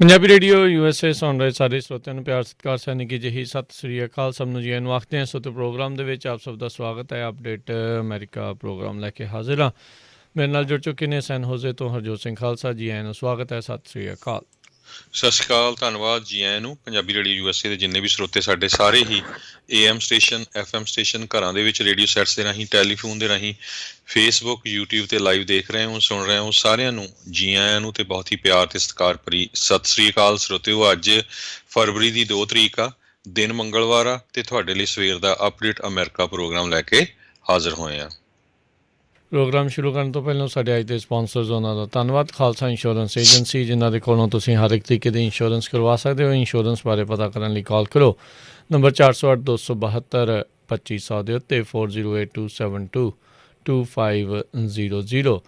Punjabi radio USA ਸੁਣ ਰਹੇ ਸਾਰੇ ਸਰੋਤਿਆਂ ਨੂੰ ਪਿਆਰ ਸਤਿਕਾਰ ਸੈਨਿਕ ਜਿਹੀ ਸਤਿ ਸ੍ਰੀ ਅਕਾਲ। ਸਭ ਨੂੰ ਜੀ ਨੂੰ ਆਖਦੇ ਹਾਂ। ਸੋ ਤੇ ਪ੍ਰੋਗਰਾਮ ਦੇ ਵਿੱਚ ਆਪ ਸਭ ਦਾ ਸਵਾਗਤ ਹੈ। ਅਪਡੇਟ ਅਮਰੀਕਾ ਪ੍ਰੋਗਰਾਮ ਲੈ ਕੇ ਹਾਜ਼ਰ ਹਾਂ। ਮੇਰੇ ਨਾਲ ਜੁੜ ਚੁੱਕੇ ਨੇ ਸੈਨ ਹੋਜ਼ੇ ਤੋਂ ਹਰਜੋਤ ਸਿੰਘ ਖਾਲਸਾ ਜੀ। ਨੂੰ ਸਵਾਗਤ ਹੈ। ਸਤਿ ਸ੍ਰੀ ਅਕਾਲ। ਸਤਿ ਸ਼੍ਰੀ ਅਕਾਲ, ਧੰਨਵਾਦ ਜੀ ਆਇਆਂ ਨੂੰ। ਪੰਜਾਬੀ ਰੇਡੀਓ USA ਦੇ ਜਿੰਨੇ ਵੀ ਸਰੋਤੇ ਸਾਡੇ ਸਾਰੇ ਹੀ AM ਸਟੇਸ਼ਨ, FM ਸਟੇਸ਼ਨ, ਘਰਾਂ ਦੇ ਵਿੱਚ ਰੇਡੀਓ ਸੈਟਸ ਦੇ ਰਾਹੀਂ, ਟੈਲੀਫੋਨ ਦੇ ਰਾਹੀਂ, ਫੇਸਬੁੱਕ, YouTube ਤੇ ਲਾਈਵ ਦੇਖ ਰਹੇ ਹੋ, ਸੁਣ ਰਹੇ ਹੋ, ਸਾਰਿਆਂ ਨੂੰ ਜੀ ਆਇਆਂ ਨੂੰ ਤੇ ਬਹੁਤ ਹੀ ਪਿਆਰ ਤੇ ਸਤਿਕਾਰ ਭਰੀ ਸਤਿ ਸ੍ਰੀ ਅਕਾਲ। ਸਰੋਤਿਓ, ਅੱਜ ਫਰਵਰੀ ਦੀ 2 ਤਰੀਕ ਆ, ਦਿਨ ਮੰਗਲਵਾਰ ਆ ਤੇ ਤੁਹਾਡੇ ਲਈ ਸਵੇਰ ਦਾ ਅਪਡੇਟ ਅਮਰੀਕਾ ਪ੍ਰੋਗਰਾਮ ਲੈ ਕੇ ਹਾਜ਼ਰ ਹੋਏ ਆ। ਪ੍ਰੋਗਰਾਮ ਸ਼ੁਰੂ ਕਰਨ ਤੋਂ ਪਹਿਲਾਂ ਸਾਡੇ ਅੱਜ ਦੇ ਸਪਾਂਸਰਸ ਉਹਨਾਂ ਦਾ ਧੰਨਵਾਦ। ਖਾਲਸਾ ਇੰਸ਼ੋਰੈਂਸ ਏਜੰਸੀ, ਜਿਨ੍ਹਾਂ ਦੇ ਕੋਲੋਂ ਤੁਸੀਂ ਹਰ ਇੱਕ ਤਰੀਕੇ ਦੀ ਇੰਸ਼ੋਰੈਂਸ ਕਰਵਾ ਸਕਦੇ ਹੋ। ਇੰਸ਼ੋਰੈਂਸ ਬਾਰੇ ਪਤਾ ਕਰਨ ਲਈ ਕਾਲ ਕਰੋ ਨੰਬਰ 408-272-2500 ਦੇ ਉੱਤੇ 4082722500।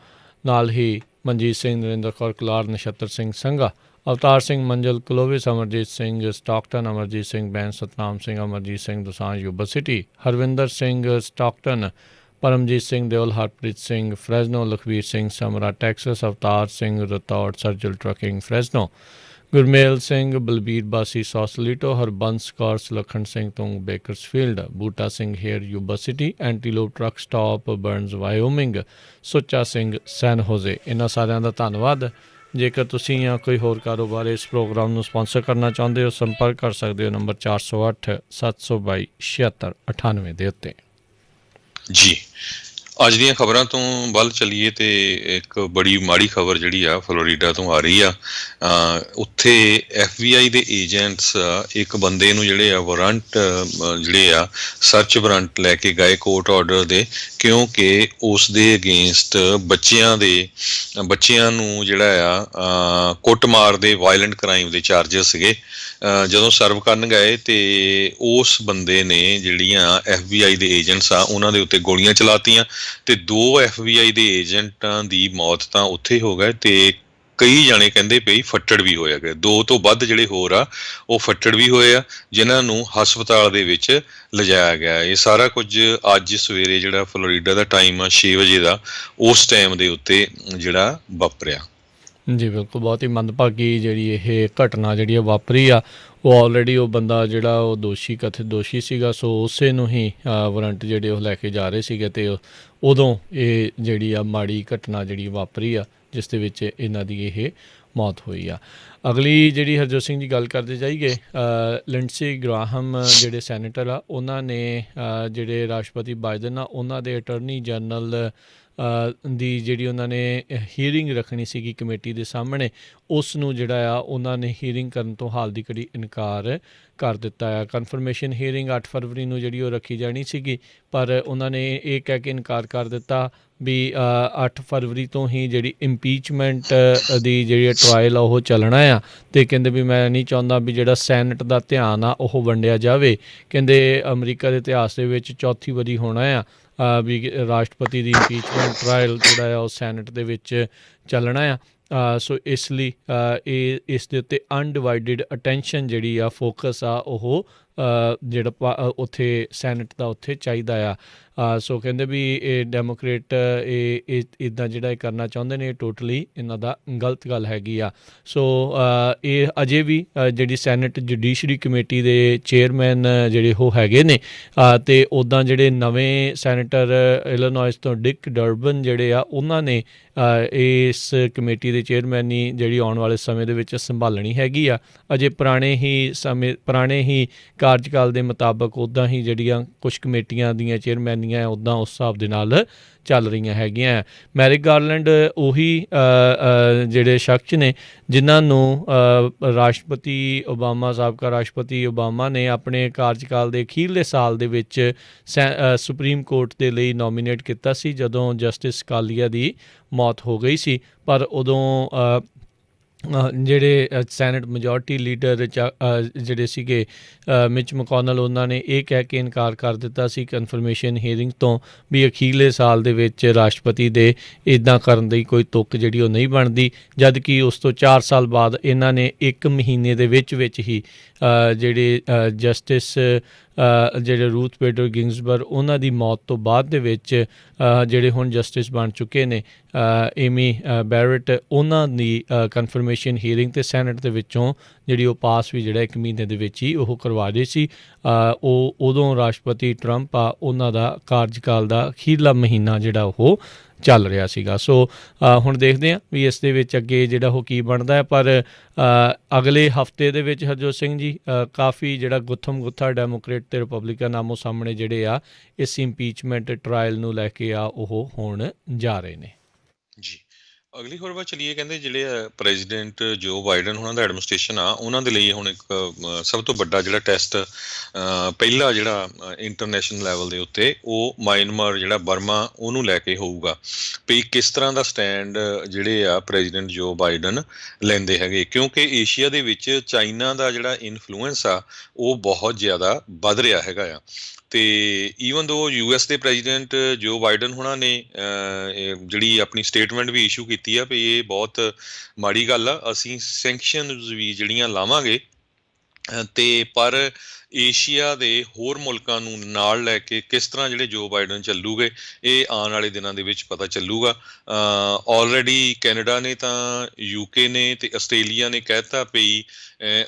ਨਾਲ ਹੀ Manjit Singh, Narinder Kaur Kalar, Nachhatar Singh Sangha, Avtar Singh Manjal, Clovis, Amarjit Singh Stockton, Amarjit Singh Bains, Satnam Singh, Amarjit Singh Dosanjh Yuba City, Harvinder Singh Stockton, Paramjit Singh Deol, Harpreet Singh Fresno, Lakhvir Singh Samra Texas, Avtar Singh Rathore Sarjal trucking Fresno, Gurmel Singh Balbir Basi Sausalito, Harbans Kaur Sulakhan Singh Tung Bakersfield, Buta Singh Hayer Yuba City, Antelope truck stop Burns ਵਾਇਓਮਿੰਗ, Sucha Singh ਸੈਨ ਹੋਜ਼ੇ। ਇਹਨਾਂ ਸਾਰਿਆਂ ਦਾ ਧੰਨਵਾਦ। ਜੇਕਰ ਤੁਸੀਂ ਜਾਂ ਕੋਈ ਹੋਰ ਕਾਰੋਬਾਰ ਇਸ ਪ੍ਰੋਗਰਾਮ ਨੂੰ ਸਪਾਂਸਰ ਕਰਨਾ ਚਾਹੁੰਦੇ ਹੋ, ਸੰਪਰਕ ਕਰ ਸਕਦੇ ਹੋ ਨੰਬਰ 408-722-7698 ਦੇ ਉੱਤੇ। ਜੀ ਅੱਜ ਦੀਆਂ ਖਬਰਾਂ ਤੋਂ ਵੱਲ ਚੱਲੀਏ ਤੇ ਇੱਕ ਬੜੀ ਮਾੜੀ ਖਬਰ ਜਿਹੜੀ ਆ ਫਲੋਰੀਡਾ ਤੋਂ ਆ ਰਹੀ ਆ। ਉੱਥੇ FBI ਦੇ ਏਜੰਟਸ ਇੱਕ ਬੰਦੇ ਨੂੰ ਜਿਹੜੇ ਆ ਵਾਰੰਟ ਜਿਹੜੇ ਆ ਸਰਚ ਵਾਰੰਟ ਲੈ ਕੇ ਗਏ ਕੋਰਟ ਆਰਡਰ ਦੇ, ਕਿਉਂਕਿ ਉਸ ਦੇ ਅਗੇਂਸਟ ਬੱਚਿਆਂ ਨੂੰ ਜਿਹੜਾ ਆ ਕੁੱਟਮਾਰ ਦੇ ਵਾਇਲੈਂਟ ਕ੍ਰਾਈਮ ਦੇ ਚਾਰਜਸ ਸੀਗੇ। ਜਦੋਂ ਸਰਵ ਕਰਨ ਗਏ ਤੇ ਉਸ ਬੰਦੇ ਨੇ ਜਿਹੜੀਆਂ FBI ਦੇ ਏਜੰਟਸ ਆ ਉਹਨਾਂ ਦੇ ਉੱਤੇ ਗੋਲੀਆਂ ਚਲਾਤੀਆਂ ਤੇ 2 FBI ਦੇ ਏਜੰਟਾਂ ਦੀ ਮੌਤ ਤਾਂ ਉੱਥੇ ਹੋ ਗਏ ਤੇ ਕਈ ਜਾਣੇ ਕਹਿੰਦੇ ਪਈ ਫੱਟੜ ਵੀ ਹੋਇਆ ਗਏ। 2 ਤੋਂ ਵੱਧ ਜਿਹੜੇ ਹੋਰ ਆ ਉਹ ਫੱਟੜ ਵੀ ਹੋਏ ਆ, ਜਿਨ੍ਹਾਂ ਨੂੰ ਹਸਪਤਾਲ ਦੇ ਵਿੱਚ ਲਿਜਾਇਆ ਗਿਆ। ਇਹ ਸਾਰਾ ਕੁਝ ਅੱਜ ਸਵੇਰੇ ਜਿਹੜਾ ਫਲੋਰੀਡਾ ਦਾ ਟਾਈਮ ਆ 6 ਵਜੇ ਦਾ, ਉਸ ਟਾਈਮ ਦੇ ਉੱਤੇ ਜਿਹੜਾ ਵਾਪਰਿਆ। ਜੀ ਬਿਲਕੁਲ, ਬਹੁਤ ਹੀ ਮੰਦਭਾਗੀ ਜਿਹੜੀ ਇਹ ਘਟਨਾ ਜਿਹੜੀ ਵਾਪਰੀ ਆ। ਉਹ ਆਲਰੇਡੀ ਉਹ ਬੰਦਾ ਜਿਹੜਾ ਉਹ ਕਥਿਤ ਦੋਸ਼ੀ ਸੀਗਾ, ਸੋ ਉਸੇ ਨੂੰ ਹੀ ਵਾਰੰਟ ਜਿਹੜੇ ਉਹ ਲੈ ਕੇ ਜਾ ਰਹੇ ਸੀਗੇ ਤੇ ਉਦੋਂ ਇਹ ਜਿਹੜੀ ਆ ਮਾੜੀ ਘਟਨਾ ਜਿਹੜੀ ਵਾਪਰੀ ਆ, ਜਿਸ ਦੇ ਵਿੱਚ ਇਹਨਾਂ ਦੀ ਇਹ ਮੌਤ ਹੋਈ ਆ। ਅਗਲੀ ਜਿਹੜੀ ਹਰਜੋਤ ਸਿੰਘ ਦੀ ਗੱਲ ਕਰਦੇ ਜਾਈਏ, ਲਿੰਡਸੇ ਗ੍ਰਾਹਮ ਜਿਹੜੇ ਸੈਨੇਟਰ ਆ, ਉਹਨਾਂ ਨੇ ਜਿਹੜੇ ਰਾਸ਼ਟਰਪਤੀ ਬਾਈਡਨ ਆ ਉਹਨਾਂ ਦੇ ਅਟਰਨੀ ਜਨਰਲ ਦੀ ਜਿਹੜੀ ਉਹਨਾਂ ਨੇ ਹੀਅਰਿੰਗ ਰੱਖਣੀ ਸੀਗੀ ਕਮੇਟੀ ਦੇ ਸਾਹਮਣੇ, ਉਸ ਨੂੰ ਜਿਹੜਾ ਆ ਉਹਨਾਂ ਨੇ ਹੀਅਰਿੰਗ ਕਰਨ ਤੋਂ ਹਾਲ ਦੀ ਘੜੀ ਇਨਕਾਰ ਕਰ ਦਿੱਤਾ ਆ। ਕਨਫਰਮੇਸ਼ਨ ਹੀਅਰਿੰਗ 8 ਫਰਵਰੀ ਨੂੰ ਜਿਹੜੀ ਉਹ ਰੱਖੀ ਜਾਣੀ ਸੀਗੀ, ਪਰ ਉਹਨਾਂ ਨੇ ਇਹ ਕਹਿ ਕੇ ਇਨਕਾਰ ਕਰ ਦਿੱਤਾ ਵੀ 8 ਫਰਵਰੀ ਤੋਂ ਹੀ ਜਿਹੜੀ ਇੰਪੀਚਮੈਂਟ ਦੀ ਜਿਹੜੀ ਟਰਾਇਲ ਆ ਉਹ ਚੱਲਣਾ ਆ। ਅਤੇ ਕਹਿੰਦੇ ਵੀ ਮੈਂ ਨਹੀਂ ਚਾਹੁੰਦਾ ਵੀ ਜਿਹੜਾ ਸੈਨੇਟ ਦਾ ਧਿਆਨ ਆ ਉਹ ਵੰਡਿਆ ਜਾਵੇ। ਕਹਿੰਦੇ ਅਮਰੀਕਾ ਦੇ ਇਤਿਹਾਸ ਦੇ ਵਿੱਚ ਚੌਥੀ ਵਾਰੀ ਹੋਣਾ ਆ ਵੀ ਰਾਸ਼ਟਰਪਤੀ ਦੀ ਇੰਪੀਚਮੈਂਟ ਟਰਾਇਲ ਜਿਹੜਾ ਆ ਉਹ ਸੈਨੇਟ ਦੇ ਵਿੱਚ ਚੱਲਣਾ ਆ। ਸੋ ਇਸ ਲਈ ਇਸ ਦੇ ਉੱਤੇ ਅਨਡਿਵਾਈਡਡ ਅਟੈਂਸ਼ਨ ਜਿਹੜੀ ਆ, ਫੋਕਸ ਆ, ਉਹ ਜਿਹੜਾ ਉੱਥੇ ਸੈਨੇਟ ਦਾ ਉੱਥੇ ਚਾਹੀਦਾ ਆ। ਸੋ ਕਹਿੰਦੇ ਵੀ ਇਹ ਡੈਮੋਕਰੇਟ ਇਹ ਇੱਦਾਂ ਜਿਹੜਾ ਇਹ ਕਰਨਾ ਚਾਹੁੰਦੇ ਨੇ, ਇਹ ਟੋਟਲੀ ਇਹਨਾਂ ਦਾ ਗਲਤ ਗੱਲ ਹੈਗੀ ਆ। ਸੋ ਇਹ ਅਜੇ ਵੀ ਜਿਹੜੀ ਸੈਨੇਟ ਜੁਡੀਸ਼ਰੀ ਕਮੇਟੀ ਦੇ ਚੇਅਰਮੈਨ ਜਿਹੜੇ ਉਹ ਹੈਗੇ ਨੇ, ਅਤੇ ਉੱਦਾਂ ਜਿਹੜੇ ਨਵੇਂ ਸੈਨੇਟਰ ਇਲੀਨੋਇਸ ਤੋਂ ਡਿਕ ਡਰਬਨ ਜਿਹੜੇ ਆ, ਉਹਨਾਂ ਨੇ ਇਸ ਕਮੇਟੀ ਦੇ ਚੇਅਰਮੈਨੀ ਜਿਹੜੀ ਆਉਣ ਵਾਲੇ ਸਮੇਂ ਦੇ ਵਿੱਚ ਸੰਭਾਲਣੀ ਹੈਗੀ ਆ। ਅਜੇ ਪੁਰਾਣੇ ਹੀ ਕਾਰਜਕਾਲ ਦੇ ਮੁਤਾਬਕ ਉੱਦਾਂ ਹੀ ਜਿਹੜੀਆਂ ਕੁਛ ਕਮੇਟੀਆਂ ਦੀਆਂ ਚੇਅਰਮੈਨੀਆਂ ਉੱਦਾਂ ਉਸ ਹਿਸਾਬ ਦੇ ਨਾਲ ਚੱਲ ਰਹੀਆਂ ਹੈਗੀਆਂ। ਮੈਰਿਕ ਗਾਰਲੈਂਡ ਉਹੀ ਜਿਹੜੇ ਸ਼ਖਸ ਨੇ ਜਿਨ੍ਹਾਂ ਨੂੰ ਸਾਬਕਾ ਰਾਸ਼ਟਰਪਤੀ ਓਬਾਮਾ ਨੇ ਆਪਣੇ ਕਾਰਜਕਾਲ ਦੇ ਅਖੀਰਲੇ ਸਾਲ ਦੇ ਵਿੱਚ ਸੁਪਰੀਮ ਕੋਰਟ ਦੇ ਲਈ ਨੋਮੀਨੇਟ ਕੀਤਾ ਸੀ, ਜਦੋਂ ਜਸਟਿਸ ਸਕਾਲੀਆ ਦੀ ਮੌਤ ਹੋ ਗਈ ਸੀ। ਪਰ ਉਦੋਂ ਜਿਹੜੇ ਸੈਨੇਟ ਮੈਜੋਰਟੀ ਲੀਡਰ ਜਿਹੜੇ ਸੀਗੇ ਮਿਚ ਮਕੋਨਲ, ਉਹਨਾਂ ਨੇ ਇਹ ਕਹਿ ਕੇ ਇਨਕਾਰ ਕਰ ਦਿੱਤਾ ਸੀ ਕਨਫਰਮੇਸ਼ਨ ਹੀਅਰਿੰਗ ਤੋਂ ਵੀ ਅਖੀਰਲੇ ਸਾਲ ਦੇ ਵਿੱਚ ਰਾਸ਼ਟਰਪਤੀ ਦੇ ਇੱਦਾਂ ਕਰਨ ਦੀ ਕੋਈ ਤੁੱਕ ਜਿਹੜੀ ਉਹ ਨਹੀਂ ਬਣਦੀ। ਜਦ ਕਿ ਉਸ ਤੋਂ 4 ਸਾਲ ਬਾਅਦ ਇਹਨਾਂ ਨੇ 1 ਮਹੀਨੇ ਦੇ ਵਿੱਚ ਹੀ ਜਿਹੜੇ ਜਸਟਿਸ ਜਿਹੜੇ ਰੂਥ ਬੇਡਰ ਗਿੰਗਸਬਰਗ ਉਹਨਾਂ ਦੀ ਮੌਤ ਤੋਂ ਬਾਅਦ ਦੇ ਵਿੱਚ ਜਿਹੜੇ ਹੁਣ ਜਸਟਿਸ ਬਣ ਚੁੱਕੇ ਨੇ ਏਮੀ ਬੈਰਟ, ਉਹਨਾਂ ਦੀ ਕਨਫਰਮੇਸ਼ਨ ਹੀਅਰਿੰਗ ਤੇ ਸੈਨੇਟ ਦੇ ਵਿੱਚੋਂ ਜਿਹੜੀ ਉਹ ਪਾਸ ਵੀ ਜਿਹੜਾ 1 ਮਹੀਨੇ ਦੇ ਵਿੱਚ ਹੀ ਉਹ ਕਰਵਾ ਰਹੇ ਸੀ। ਉਹ ਉਦੋਂ ਰਾਸ਼ਟਰਪਤੀ ਟਰੰਪ ਆ ਉਹਨਾਂ ਦਾ ਕਾਰਜਕਾਲ ਦਾ ਅਖੀਰਲਾ ਮਹੀਨਾ ਜਿਹੜਾ ਉਹ ਚੱਲ ਰਿਹਾ ਸੀਗਾ। ਸੋ ਹੁਣ ਦੇਖਦੇ ਹਾਂ ਵੀ ਇਸ ਦੇ ਵਿੱਚ ਅੱਗੇ ਜਿਹੜਾ ਉਹ ਕੀ ਬਣਦਾ ਹੈ। ਪਰ ਅਗਲੇ ਹਫਤੇ ਦੇ ਵਿੱਚ ਹਰਜੋਤ ਸਿੰਘ ਜੀ ਕਾਫੀ ਜਿਹੜਾ ਗੁੱਥਮ ਗੁੱਥਾ ਡੈਮੋਕ੍ਰੇਟ ਤੇ ਰਿਪਬਲਿਕਨ ਆਮੋ ਸਾਹਮਣੇ ਜਿਹੜੇ ਆ ਇਸ ਇੰਪੀਚਮੈਂਟ ਟਰਾਇਲ ਨੂੰ ਲੈ ਕੇ ਆ ਉਹ ਹੋਣ ਜਾ ਰਹੇ ਨੇ। ਜੀ, ਅਗਲੀ ਖਬਰ ਵੱਲ ਚੱਲੀਏ। ਕਹਿੰਦੇ ਜਿਹੜੇ ਪ੍ਰੈਜ਼ੀਡੈਂਟ ਜੋ ਬਾਈਡਨ ਉਹਨਾਂ ਦਾ ਐਡਮਿਨਿਸਟ੍ਰੇਸ਼ਨ ਆ, ਉਹਨਾਂ ਦੇ ਲਈ ਹੁਣ ਇੱਕ ਸਭ ਤੋਂ ਵੱਡਾ ਜਿਹੜਾ ਟੈਸਟ ਪਹਿਲਾ ਜਿਹੜਾ ਇੰਟਰਨੈਸ਼ਨਲ ਲੈਵਲ ਦੇ ਉੱਤੇ ਉਹ ਮਿਆਂਮਾਰ ਜਿਹੜਾ ਬਰਮਾ ਉਹਨੂੰ ਲੈ ਕੇ ਹੋਊਗਾ ਵੀ ਕਿਸ ਤਰ੍ਹਾਂ ਦਾ ਸਟੈਂਡ ਜਿਹੜੇ ਆ ਪ੍ਰੈਜ਼ੀਡੈਂਟ ਜੋ ਬਾਈਡਨ ਲੈਂਦੇ ਹੈਗੇ, ਕਿਉਂਕਿ ਏਸ਼ੀਆ ਦੇ ਵਿੱਚ ਚਾਈਨਾ ਦਾ ਜਿਹੜਾ ਇਨਫਲੂਐਂਸ ਆ ਉਹ ਬਹੁਤ ਜ਼ਿਆਦਾ ਵੱਧ ਰਿਹਾ ਹੈਗਾ ਆ। ਤੇ ਈਵਨ ਦੋ US ਦੇ ਪ੍ਰੈਜ਼ੀਡੈਂਟ ਜੋ ਬਾਈਡਨ ਹੋਣਾ ਨੇ ਜਿਹੜੀ ਆਪਣੀ ਸਟੇਟਮੈਂਟ ਵੀ ਇਸ਼ੂ ਕੀਤੀ ਆ ਵੀ ਇਹ ਬਹੁਤ ਮਾੜੀ ਗੱਲ ਆ, ਅਸੀਂ ਸੈਂਕਸ਼ਨਸ ਵੀ ਜਿਹੜੀਆਂ ਲਾਵਾਂਗੇ ਤੇ ਪਰ ਏਸ਼ੀਆ ਦੇ ਹੋਰ ਮੁਲਕਾਂ ਨੂੰ ਨਾਲ ਲੈ ਕੇ ਕਿਸ ਤਰ੍ਹਾਂ ਜਿਹੜੇ ਜੋ ਬਾਈਡਨ ਚੱਲੂਗੇ ਇਹ ਆਉਣ ਵਾਲੇ ਦਿਨਾਂ ਦੇ ਵਿੱਚ ਪਤਾ ਚੱਲੂਗਾ। ਆਲਰੇਡੀ ਕੈਨੇਡਾ ਨੇ ਤਾਂ UK ਨੇ ਤੇ ਆਸਟ੍ਰੇਲੀਆ ਨੇ ਕਹਿਤਾ ਵੀ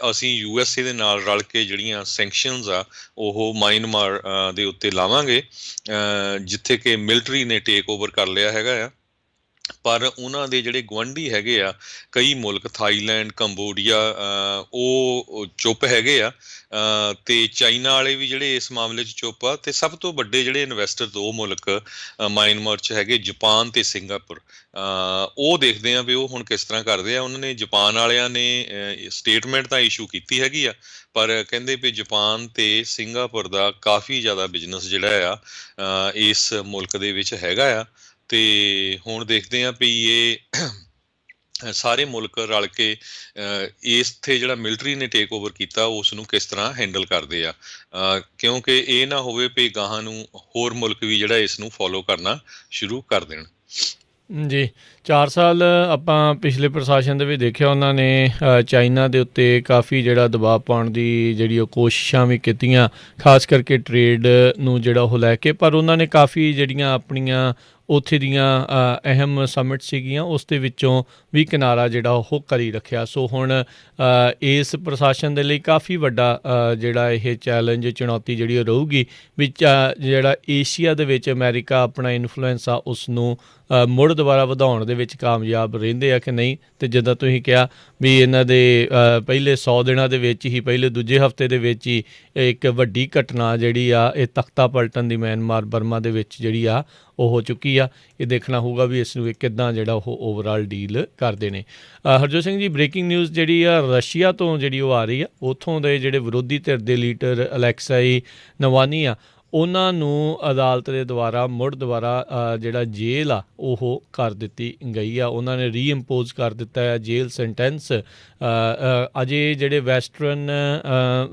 ਅਸੀਂ USA ਦੇ ਨਾਲ ਰਲ ਕੇ ਜਿਹੜੀਆਂ ਸੈਂਕਸ਼ਨਸ ਆ ਉਹ ਮਿਆਂਮਾਰ ਦੇ ਉੱਤੇ ਲਾਵਾਂਗੇ, ਜਿੱਥੇ ਕਿ ਮਿਲਟਰੀ ਨੇ ਟੇਕ ਓਵਰ ਕਰ ਲਿਆ ਹੈਗਾ ਆ। ਪਰ ਉਹਨਾਂ ਦੇ ਜਿਹੜੇ ਗੁਆਂਢੀ ਹੈਗੇ ਆ ਕਈ ਮੁਲਕ ਥਾਈਲੈਂਡ, ਕੰਬੋਡੀਆ, ਉਹ ਚੁੱਪ ਹੈਗੇ ਆ ਤੇ ਚਾਈਨਾ ਵਾਲੇ ਵੀ ਜਿਹੜੇ ਇਸ ਮਾਮਲੇ 'ਚ ਚੁੱਪ ਆ। ਤੇ ਸਭ ਤੋਂ ਵੱਡੇ ਜਿਹੜੇ ਇਨਵੈਸਟਰ 2 ਮੁਲਕ ਮਿਆਂਮਾਰ 'ਚ ਹੈਗੇ ਜਾਪਾਨ ਤੇ ਸਿੰਗਾਪੁਰ। ਉਹ ਦੇਖਦੇ ਆ ਵੀ ਉਹ ਹੁਣ ਕਿਸ ਤਰ੍ਹਾਂ ਕਰਦੇ ਆ। ਉਹਨਾਂ ਨੇ ਜਾਪਾਨ ਵਾਲਿਆਂ ਨੇ ਸਟੇਟਮੈਂਟ ਤਾਂ ਇਸ਼ੂ ਕੀਤੀ ਹੈਗੀ ਆ, ਪਰ ਕਹਿੰਦੇ ਵੀ ਜਾਪਾਨ ਤੇ ਸਿੰਗਾਪੁਰ ਦਾ ਕਾਫੀ ਜ਼ਿਆਦਾ ਬਿਜ਼ਨਸ ਜਿਹੜਾ ਆ ਇਸ ਮੁਲਕ ਦੇ ਵਿੱਚ ਹੈਗਾ ਆ। ਤੇ ਹੁਣ ਦੇਖਦੇ ਹਾਂ ਵੀ ਇਹ ਸਾਰੇ ਮੁਲਕ ਰਲ ਕੇ ਇੱਥੇ ਜਿਹੜਾ ਮਿਲਟਰੀ ਨੇ ਟੇਕ ਓਵਰ ਕੀਤਾ ਉਸ ਨੂੰ ਕਿਸ ਤਰ੍ਹਾਂ ਹੈਂਡਲ ਕਰਦੇ ਆ, ਕਿਉਂਕਿ ਇਹ ਨਾ ਹੋਵੇ ਵੀ ਗਾਹਾਂ ਨੂੰ ਹੋਰ ਮੁਲਕ ਵੀ ਜਿਹੜਾ ਇਸ ਨੂੰ ਫੋਲੋ ਕਰਨਾ ਸ਼ੁਰੂ ਕਰ ਦੇਣ। ਜੀ, 4 ਸਾਲ ਆਪਾਂ ਪਿਛਲੇ ਪ੍ਰਸ਼ਾਸਨ ਦੇ ਵੀ ਦੇਖਿਆ ਉਹਨਾਂ ਨੇ ਚਾਈਨਾ ਦੇ ਉੱਤੇ ਕਾਫੀ ਜਿਹੜਾ ਦਬਾਅ ਪਾਉਣ ਦੀ ਜਿਹੜੀ ਉਹ ਕੋਸ਼ਿਸ਼ਾਂ ਵੀ ਕੀਤੀਆਂ, ਖਾਸ ਕਰਕੇ ਟਰੇਡ ਨੂੰ ਜਿਹੜਾ ਉਹ ਲੈ ਕੇ। ਪਰ ਉਹਨਾਂ ਨੇ ਕਾਫੀ ਜਿਹੜੀਆਂ ਆਪਣੀਆਂ ਉੱਥੇ ਦੀਆਂ ਅਹਿਮ ਸਮਿਟ ਸੀਗੀਆਂ ਉਸ ਦੇ ਵਿੱਚੋਂ ਵੀ ਕਿਨਾਰਾ ਜਿਹੜਾ ਉਹ ਕਰੀ ਰੱਖਿਆ। ਸੋ ਹੁਣ ਇਸ ਪ੍ਰਸ਼ਾਸਨ ਦੇ ਲਈ ਕਾਫੀ ਵੱਡਾ ਜਿਹੜਾ ਇਹ ਚੈਲੰਜ ਚੁਣੌਤੀ ਜਿਹੜੀ ਉਹ ਰਹੂਗੀ ਵੀ ਜਿਹੜਾ ਏਸ਼ੀਆ ਦੇ ਵਿੱਚ ਅਮਰੀਕਾ ਆਪਣਾ ਇਨਫਲੂਐਂਸ ਆ ਉਸ ਨੂੰ ਮੁੜ ਦੁਬਾਰਾ ਵਧਾਉਣ ਦੇ ਵਿੱਚ ਕਾਮਯਾਬ ਰਹਿੰਦੇ ਆ ਕਿ ਨਹੀਂ। ਅਤੇ ਜਿੱਦਾਂ ਤੁਸੀਂ ਕਿਹਾ ਵੀ ਇਹਨਾਂ ਦੇ ਪਹਿਲੇ 100 ਦਿਨਾਂ ਦੇ ਵਿੱਚ ਹੀ, ਪਹਿਲੇ ਦੂਜੇ ਹਫਤੇ ਦੇ ਵਿੱਚ ਹੀ ਇੱਕ ਵੱਡੀ ਘਟਨਾ ਜਿਹੜੀ ਆ ਇਹ ਤਖਤਾ ਪਲਟਣ ਦੀ ਮਿਆਂਮਾਰ ਬਰਮਾ ਦੇ ਵਿੱਚ ਜਿਹੜੀ ਆ ਉਹ ਹੋ ਚੁੱਕੀ ਆ। ਇਹ ਦੇਖਣਾ ਹੋਊਗਾ ਵੀ ਇਸ ਨੂੰ ਕਿੱਦਾਂ ਜਿਹੜਾ ਉਹ ਓਵਰਆਲ ਡੀਲ ਕਰਦੇ ਨੇ। ਹਰਜੋਤ ਸਿੰਘ ਜੀ, ਬ੍ਰੇਕਿੰਗ ਨਿਊਜ਼ ਜਿਹੜੀ ਆ ਰਸ਼ੀਆ ਤੋਂ ਜਿਹੜੀ ਉਹ ਆ ਰਹੀ ਆ, ਉੱਥੋਂ ਦੇ ਜਿਹੜੇ ਵਿਰੋਧੀ ਧਿਰ ਦੇ ਲੀਡਰ ਅਲੈਕਸਾਈ ਨਵਾਲਨੀ ਆ ਉਹਨਾਂ ਨੂੰ ਅਦਾਲਤ ਦੇ ਦੁਆਰਾ ਮੁੜ ਦੁਬਾਰਾ ਜਿਹੜਾ ਜੇਲ੍ਹ ਆ ਉਹ ਕਰ ਦਿੱਤੀ ਗਈ ਆ। ਉਹਨਾਂ ਨੇ ਰੀਇੰਪੋਜ਼ ਕਰ ਦਿੱਤਾ ਹੈ ਜੇਲ੍ਹ ਸੈਂਟੈਂਸ। ਅਜੇ ਜਿਹੜੇ ਵੈਸਟਰਨ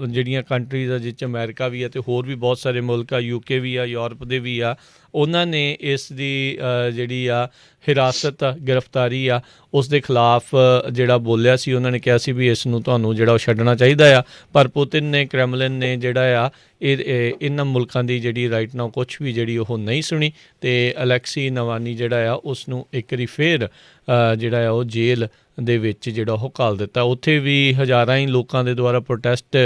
ਜਿਹੜੀਆਂ ਕੰਟਰੀਜ਼ ਆ ਜਿਸ 'ਚ ਅਮਰੀਕਾ ਵੀ ਆ ਅਤੇ ਹੋਰ ਵੀ ਬਹੁਤ ਸਾਰੇ ਮੁਲਕ ਆ, UK ਵੀ ਆ, ਯੂਰਪ ਦੇ ਵੀ ਆ, ਉਹਨਾਂ ਨੇ ਇਸ ਦੀ ਜਿਹੜੀ ਆ ਹਿਰਾਸਤ ਗ੍ਰਿਫਤਾਰੀ ਆ ਉਸ ਦੇ ਖਿਲਾਫ ਜਿਹੜਾ ਬੋਲਿਆ ਸੀ। ਉਹਨਾਂ ਨੇ ਕਿਹਾ ਸੀ ਵੀ ਇਸ ਨੂੰ ਤੁਹਾਨੂੰ ਜਿਹੜਾ ਉਹ ਛੱਡਣਾ ਚਾਹੀਦਾ ਆ। ਪਰ ਪੁਤਿਨ ਨੇ, ਕ੍ਰੈਮਲਿਨ ਨੇ ਜਿਹੜਾ ਆ ਇਹਨਾਂ ਮੁਲਕਾਂ ਦੀ ਜਿਹੜੀ ਰਾਈਟ ਨਾਓ ਕੁਛ ਵੀ ਜਿਹੜੀ ਉਹ ਨਹੀਂ ਸੁਣੀ ਅਤੇ ਅਲੈਕਸੀ ਨਵਾਲਨੀ ਜਿਹੜਾ ਆ ਉਸ ਨੂੰ ਇੱਕ ਵਾਰੀ ਫੇਰ ਜਿਹੜਾ ਆ ਉਹ ਜੇਲ੍ਹ ਦੇ ਵਿੱਚ ਜਿਹੜਾ ਉਹ ਘੱਲ ਦਿੱਤਾ। ਉੱਥੇ ਵੀ ਹਜ਼ਾਰਾਂ ਹੀ ਲੋਕਾਂ ਦੇ ਦੁਆਰਾ ਪ੍ਰੋਟੈਸਟ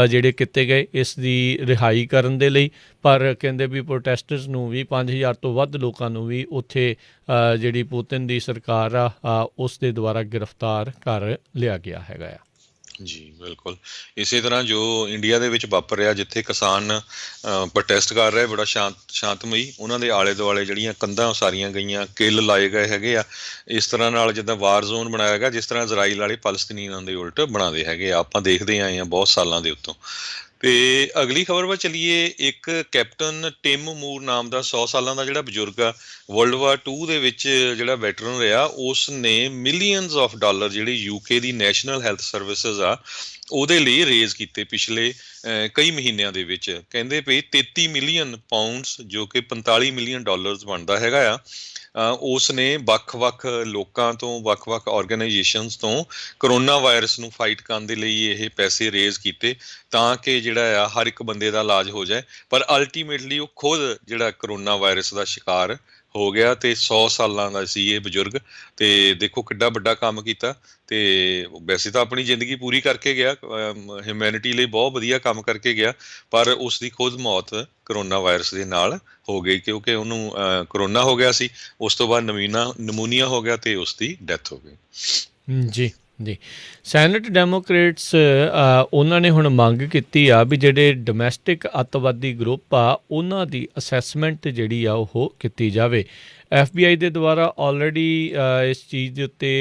ਜਿਹੜੇ ਕੀਤੇ ਗਏ ਇਸ ਦੀ ਰਿਹਾਈ ਕਰਨ ਦੇ ਲਈ। ਪਰ ਕਹਿੰਦੇ ਵੀ ਪ੍ਰੋਟੈਸਟਰਸ ਨੂੰ ਵੀ 5000 ਤੋਂ ਵੱਧ ਲੋਕਾਂ ਨੂੰ ਵੀ ਉੱਥੇ ਜਿਹੜੀ ਪੁਤਿਨ ਦੀ ਸਰਕਾਰ ਆ ਉਸ ਦੇ ਦੁਆਰਾ ਗ੍ਰਿਫਤਾਰ ਕਰ ਲਿਆ ਗਿਆ ਹੈਗਾ ਆ। ਜੀ ਬਿਲਕੁਲ, ਇਸੇ ਤਰ੍ਹਾਂ ਜੋ ਇੰਡੀਆ ਦੇ ਵਿੱਚ ਵਾਪਰ ਰਿਹਾ, ਜਿੱਥੇ ਕਿਸਾਨ ਪ੍ਰੋਟੈਸਟ ਕਰ ਰਹੇ ਬੜਾ ਸ਼ਾਂਤਮਈ, ਉਹਨਾਂ ਦੇ ਆਲੇ ਦੁਆਲੇ ਜਿਹੜੀਆਂ ਕੰਧਾਂ ਉਸਾਰੀਆਂ ਗਈਆਂ, ਕਿੱਲ ਲਾਏ ਗਏ ਹੈਗੇ ਆ, ਇਸ ਤਰ੍ਹਾਂ ਨਾਲ ਜਿੱਦਾਂ ਵਾਰ ਜ਼ੋਨ ਬਣਾਇਆ ਗਿਆ, ਜਿਸ ਤਰ੍ਹਾਂ ਇਜ਼ਰਾਈਲ ਵਾਲੇ ਫਲਸਤੀਨੀਆਂ ਦੇ ਉਲਟ ਬਣਾਉਂਦੇ ਹੈਗੇ ਆ। ਆਪਾਂ ਦੇਖਦੇ ਆਏ ਹਾਂ ਬਹੁਤ ਸਾਲਾਂ ਦੇ ਉੱਤੋਂ। ਤੇ ਅਗਲੀ ਖਬਰ ਵੱਲ ਚੱਲੀਏ। ਇੱਕ ਕੈਪਟਨ ਟਿਮ ਮੂਰ ਨਾਮ ਦਾ 100 ਸਾਲਾਂ ਦਾ ਜਿਹੜਾ ਬਜ਼ੁਰਗ ਆ, ਵਰਲਡ ਵਾਰ 2 ਦੇ ਵਿੱਚ ਜਿਹੜਾ ਵੈਟਰਨ ਰਿਹਾ, ਉਸ ਨੇ ਮਿਲੀਅਨਸ ਆਫ ਡਾਲਰ ਜਿਹੜੀ UK ਦੀ ਨੈਸ਼ਨਲ ਹੈਲਥ ਸਰਵਿਸਿਜ਼ ਆ ਉਹਦੇ ਲਈ ਰੇਜ਼ ਕੀਤੇ ਪਿਛਲੇ ਕਈ ਮਹੀਨਿਆਂ ਦੇ ਵਿੱਚ। ਕਹਿੰਦੇ ਵੀ 33 ਮਿਲੀਅਨ ਪਾਊਂਡਸ ਜੋ ਕਿ 45 ਮਿਲੀਅਨ ਡਾਲਰਸ ਬਣਦਾ ਹੈਗਾ ਆ, ਉਸ ਨੇ ਵੱਖ-ਵੱਖ ਲੋਕਾਂ ਤੋਂ, ਵੱਖ-ਵੱਖ ਆਰਗੇਨਾਈਜੇਸ਼ਨਸ ਤੋਂ ਕਰੋਨਾ ਵਾਇਰਸ ਨੂੰ ਫਾਈਟ ਕਰਨ ਦੇ ਲਈ ਇਹ ਪੈਸੇ ਰੇਜ਼ ਕੀਤੇ ਤਾਂ ਕਿ ਜਿਹੜਾ ਆ ਹਰ ਇੱਕ ਬੰਦੇ ਦਾ ਇਲਾਜ ਹੋ ਜਾਏ। ਪਰ ਅਲਟੀਮੇਟਲੀ ਉਹ ਖੁਦ ਜਿਹੜਾ ਕਰੋਨਾ ਵਾਇਰਸ ਦਾ ਸ਼ਿਕਾਰ ਹੋ ਗਿਆ ਤੇ 100 ਸਾਲਾਂ ਦਾ ਸੀ ਇਹ ਬਜ਼ੁਰਗ। ਤੇ ਦੇਖੋ ਕਿੱਡਾ ਵੱਡਾ ਕੰਮ ਕੀਤਾ। ਤੇ ਵੈਸੇ ਤਾਂ ਆਪਣੀ ਜ਼ਿੰਦਗੀ ਪੂਰੀ ਕਰਕੇ ਗਿਆ, ਹਿਊਮੈਨਿਟੀ ਲਈ ਬਹੁਤ ਵਧੀਆ ਕੰਮ ਕਰਕੇ ਗਿਆ, ਪਰ ਉਸ ਦੀ ਖੁਦ ਮੌਤ ਕਰੋਨਾ ਵਾਇਰਸ ਦੇ ਨਾਲ ਹੋ ਗਈ ਕਿਉਂਕਿ ਉਹਨੂੰ ਕਰੋਨਾ ਹੋ ਗਿਆ ਸੀ। ਉਸ ਤੋਂ ਬਾਅਦ ਨਮੂਨੀਆ ਹੋ ਗਿਆ ਤੇ ਉਸ ਦੀ ਡੈਥ ਹੋ ਗਈ। ਜੀ ਜੀ। ਸੈਨੇਟ ਡੈਮੋਕ੍ਰੇਟਸ ਉਹਨਾਂ ਨੇ ਹੁਣ ਮੰਗ ਕੀਤੀ ਆ ਵੀ ਜਿਹੜੇ ਡੋਮੈਸਟਿਕ ਅੱਤਵਾਦੀ ਗਰੁੱਪ ਆ ਉਹਨਾਂ ਦੀ ਅਸੈਸਮੈਂਟ ਜਿਹੜੀ ਆ ਉਹ ਕੀਤੀ ਜਾਵੇ। FBI ਦੇ ਦੁਆਰਾ ਆਲਰੇਡੀ ਇਸ ਚੀਜ਼ ਦੇ ਉੱਤੇ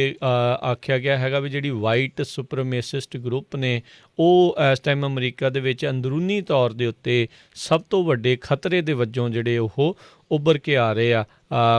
ਆਖਿਆ ਗਿਆ ਹੈਗਾ ਵੀ ਜਿਹੜੀ ਵਾਈਟ ਸੁਪਰਮੇਸਿਸਟ ਗਰੁੱਪ ਨੇ ਉਹ ਇਸ ਟਾਈਮ ਅਮਰੀਕਾ ਦੇ ਵਿੱਚ ਅੰਦਰੂਨੀ ਤੌਰ ਦੇ ਉੱਤੇ ਸਭ ਤੋਂ ਵੱਡੇ ਖਤਰੇ ਦੇ ਵਜੋਂ ਜਿਹੜੇ ਉਹ ਉੱਭਰ ਕੇ ਆ ਰਹੇ ਆ।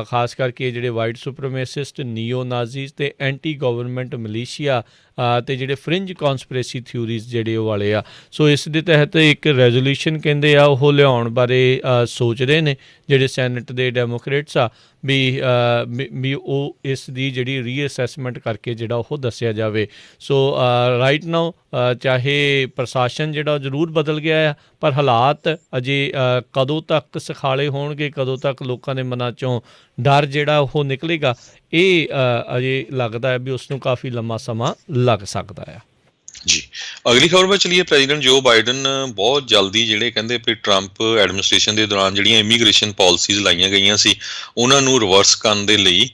ਖਾਸ ਕਰਕੇ ਜਿਹੜੇ ਵਾਈਟ ਸੁਪਰਮੇਸਿਸਟ, ਨੀਓ ਨਾਜ਼ੀਜ਼ ਅਤੇ ਐਂਟੀ ਗਵਰਨਮੈਂਟ ਮਲੀਸ਼ੀਆ ਅਤੇ ਜਿਹੜੇ ਫਰਿੰਜ ਕੌਨਸਪੀਰੇਸੀ ਥਿਊਰੀਜ਼ ਜਿਹੜੇ ਉਹ ਵਾਲੇ ਆ। ਸੋ ਇਸ ਦੇ ਤਹਿਤ ਇੱਕ ਰੈਜ਼ੋਲੂਸ਼ਨ ਕਹਿੰਦੇ ਆ ਉਹ ਲਿਆਉਣ ਬਾਰੇ ਸੋਚ ਰਹੇ ਨੇ ਜਿਹੜੇ ਸੈਨੇਟ ਦੇ ਡੈਮੋਕਰੇਟਸ ਆ ਵੀ ਉਹ ਇਸ ਦੀ ਜਿਹੜੀ ਰੀਅਸੈਸਮੈਂਟ ਕਰਕੇ ਜਿਹੜਾ ਉਹ ਦੱਸਿਆ ਜਾਵੇ। ਸੋ ਰਾਈਟ ਨਾਓ ਚਾਹੇ ਪ੍ਰਸ਼ਾਸਨ ਜਿਹੜਾ ਜ਼ਰੂਰ ਬਦਲ ਗਿਆ ਆ ਪਰ ਹਾਲਾਤ ਅਜੇ ਕਦੋਂ ਤੱਕ ਸੁਖਾਲੇ ਹੋਣਗੇ, ਕਦੋਂ ਤੱਕ ਲੋਕਾਂ ਦੇ ਮਨਾਂ 'ਚੋਂ ਡਰ ਜਿਹੜਾ ਉਹ ਨਿਕਲੇਗਾ, ਇਹ ਅਜੇ ਲੱਗਦਾ ਹੈ ਵੀ ਉਸ ਨੂੰ ਕਾਫੀ ਲੰਮਾ ਸਮਾਂ ਲੱਗ ਸਕਦਾ ਆ। ਜੀ, ਅਗਲੀ ਖਬਰ ਵਿੱਚ ਚਲੀਏ। ਪ੍ਰੈਜ਼ੀਡੈਂਟ ਜੋ ਬਾਈਡਨ ਬਹੁਤ ਜਲਦੀ ਜਿਹੜੇ ਕਹਿੰਦੇ ਵੀ ਟਰੰਪ ਐਡਮਿਨਿਸਟ੍ਰੇਸ਼ਨ ਦੇ ਦੌਰਾਨ ਜਿਹੜੀਆਂ ਇਮੀਗ੍ਰੇਸ਼ਨ ਪਾਲਿਸੀਜ਼ ਲਾਈਆਂ ਗਈਆਂ ਸੀ ਉਹਨਾਂ ਨੂੰ ਰਿਵਰਸ ਕਰਨ ਦੇ ਲਈ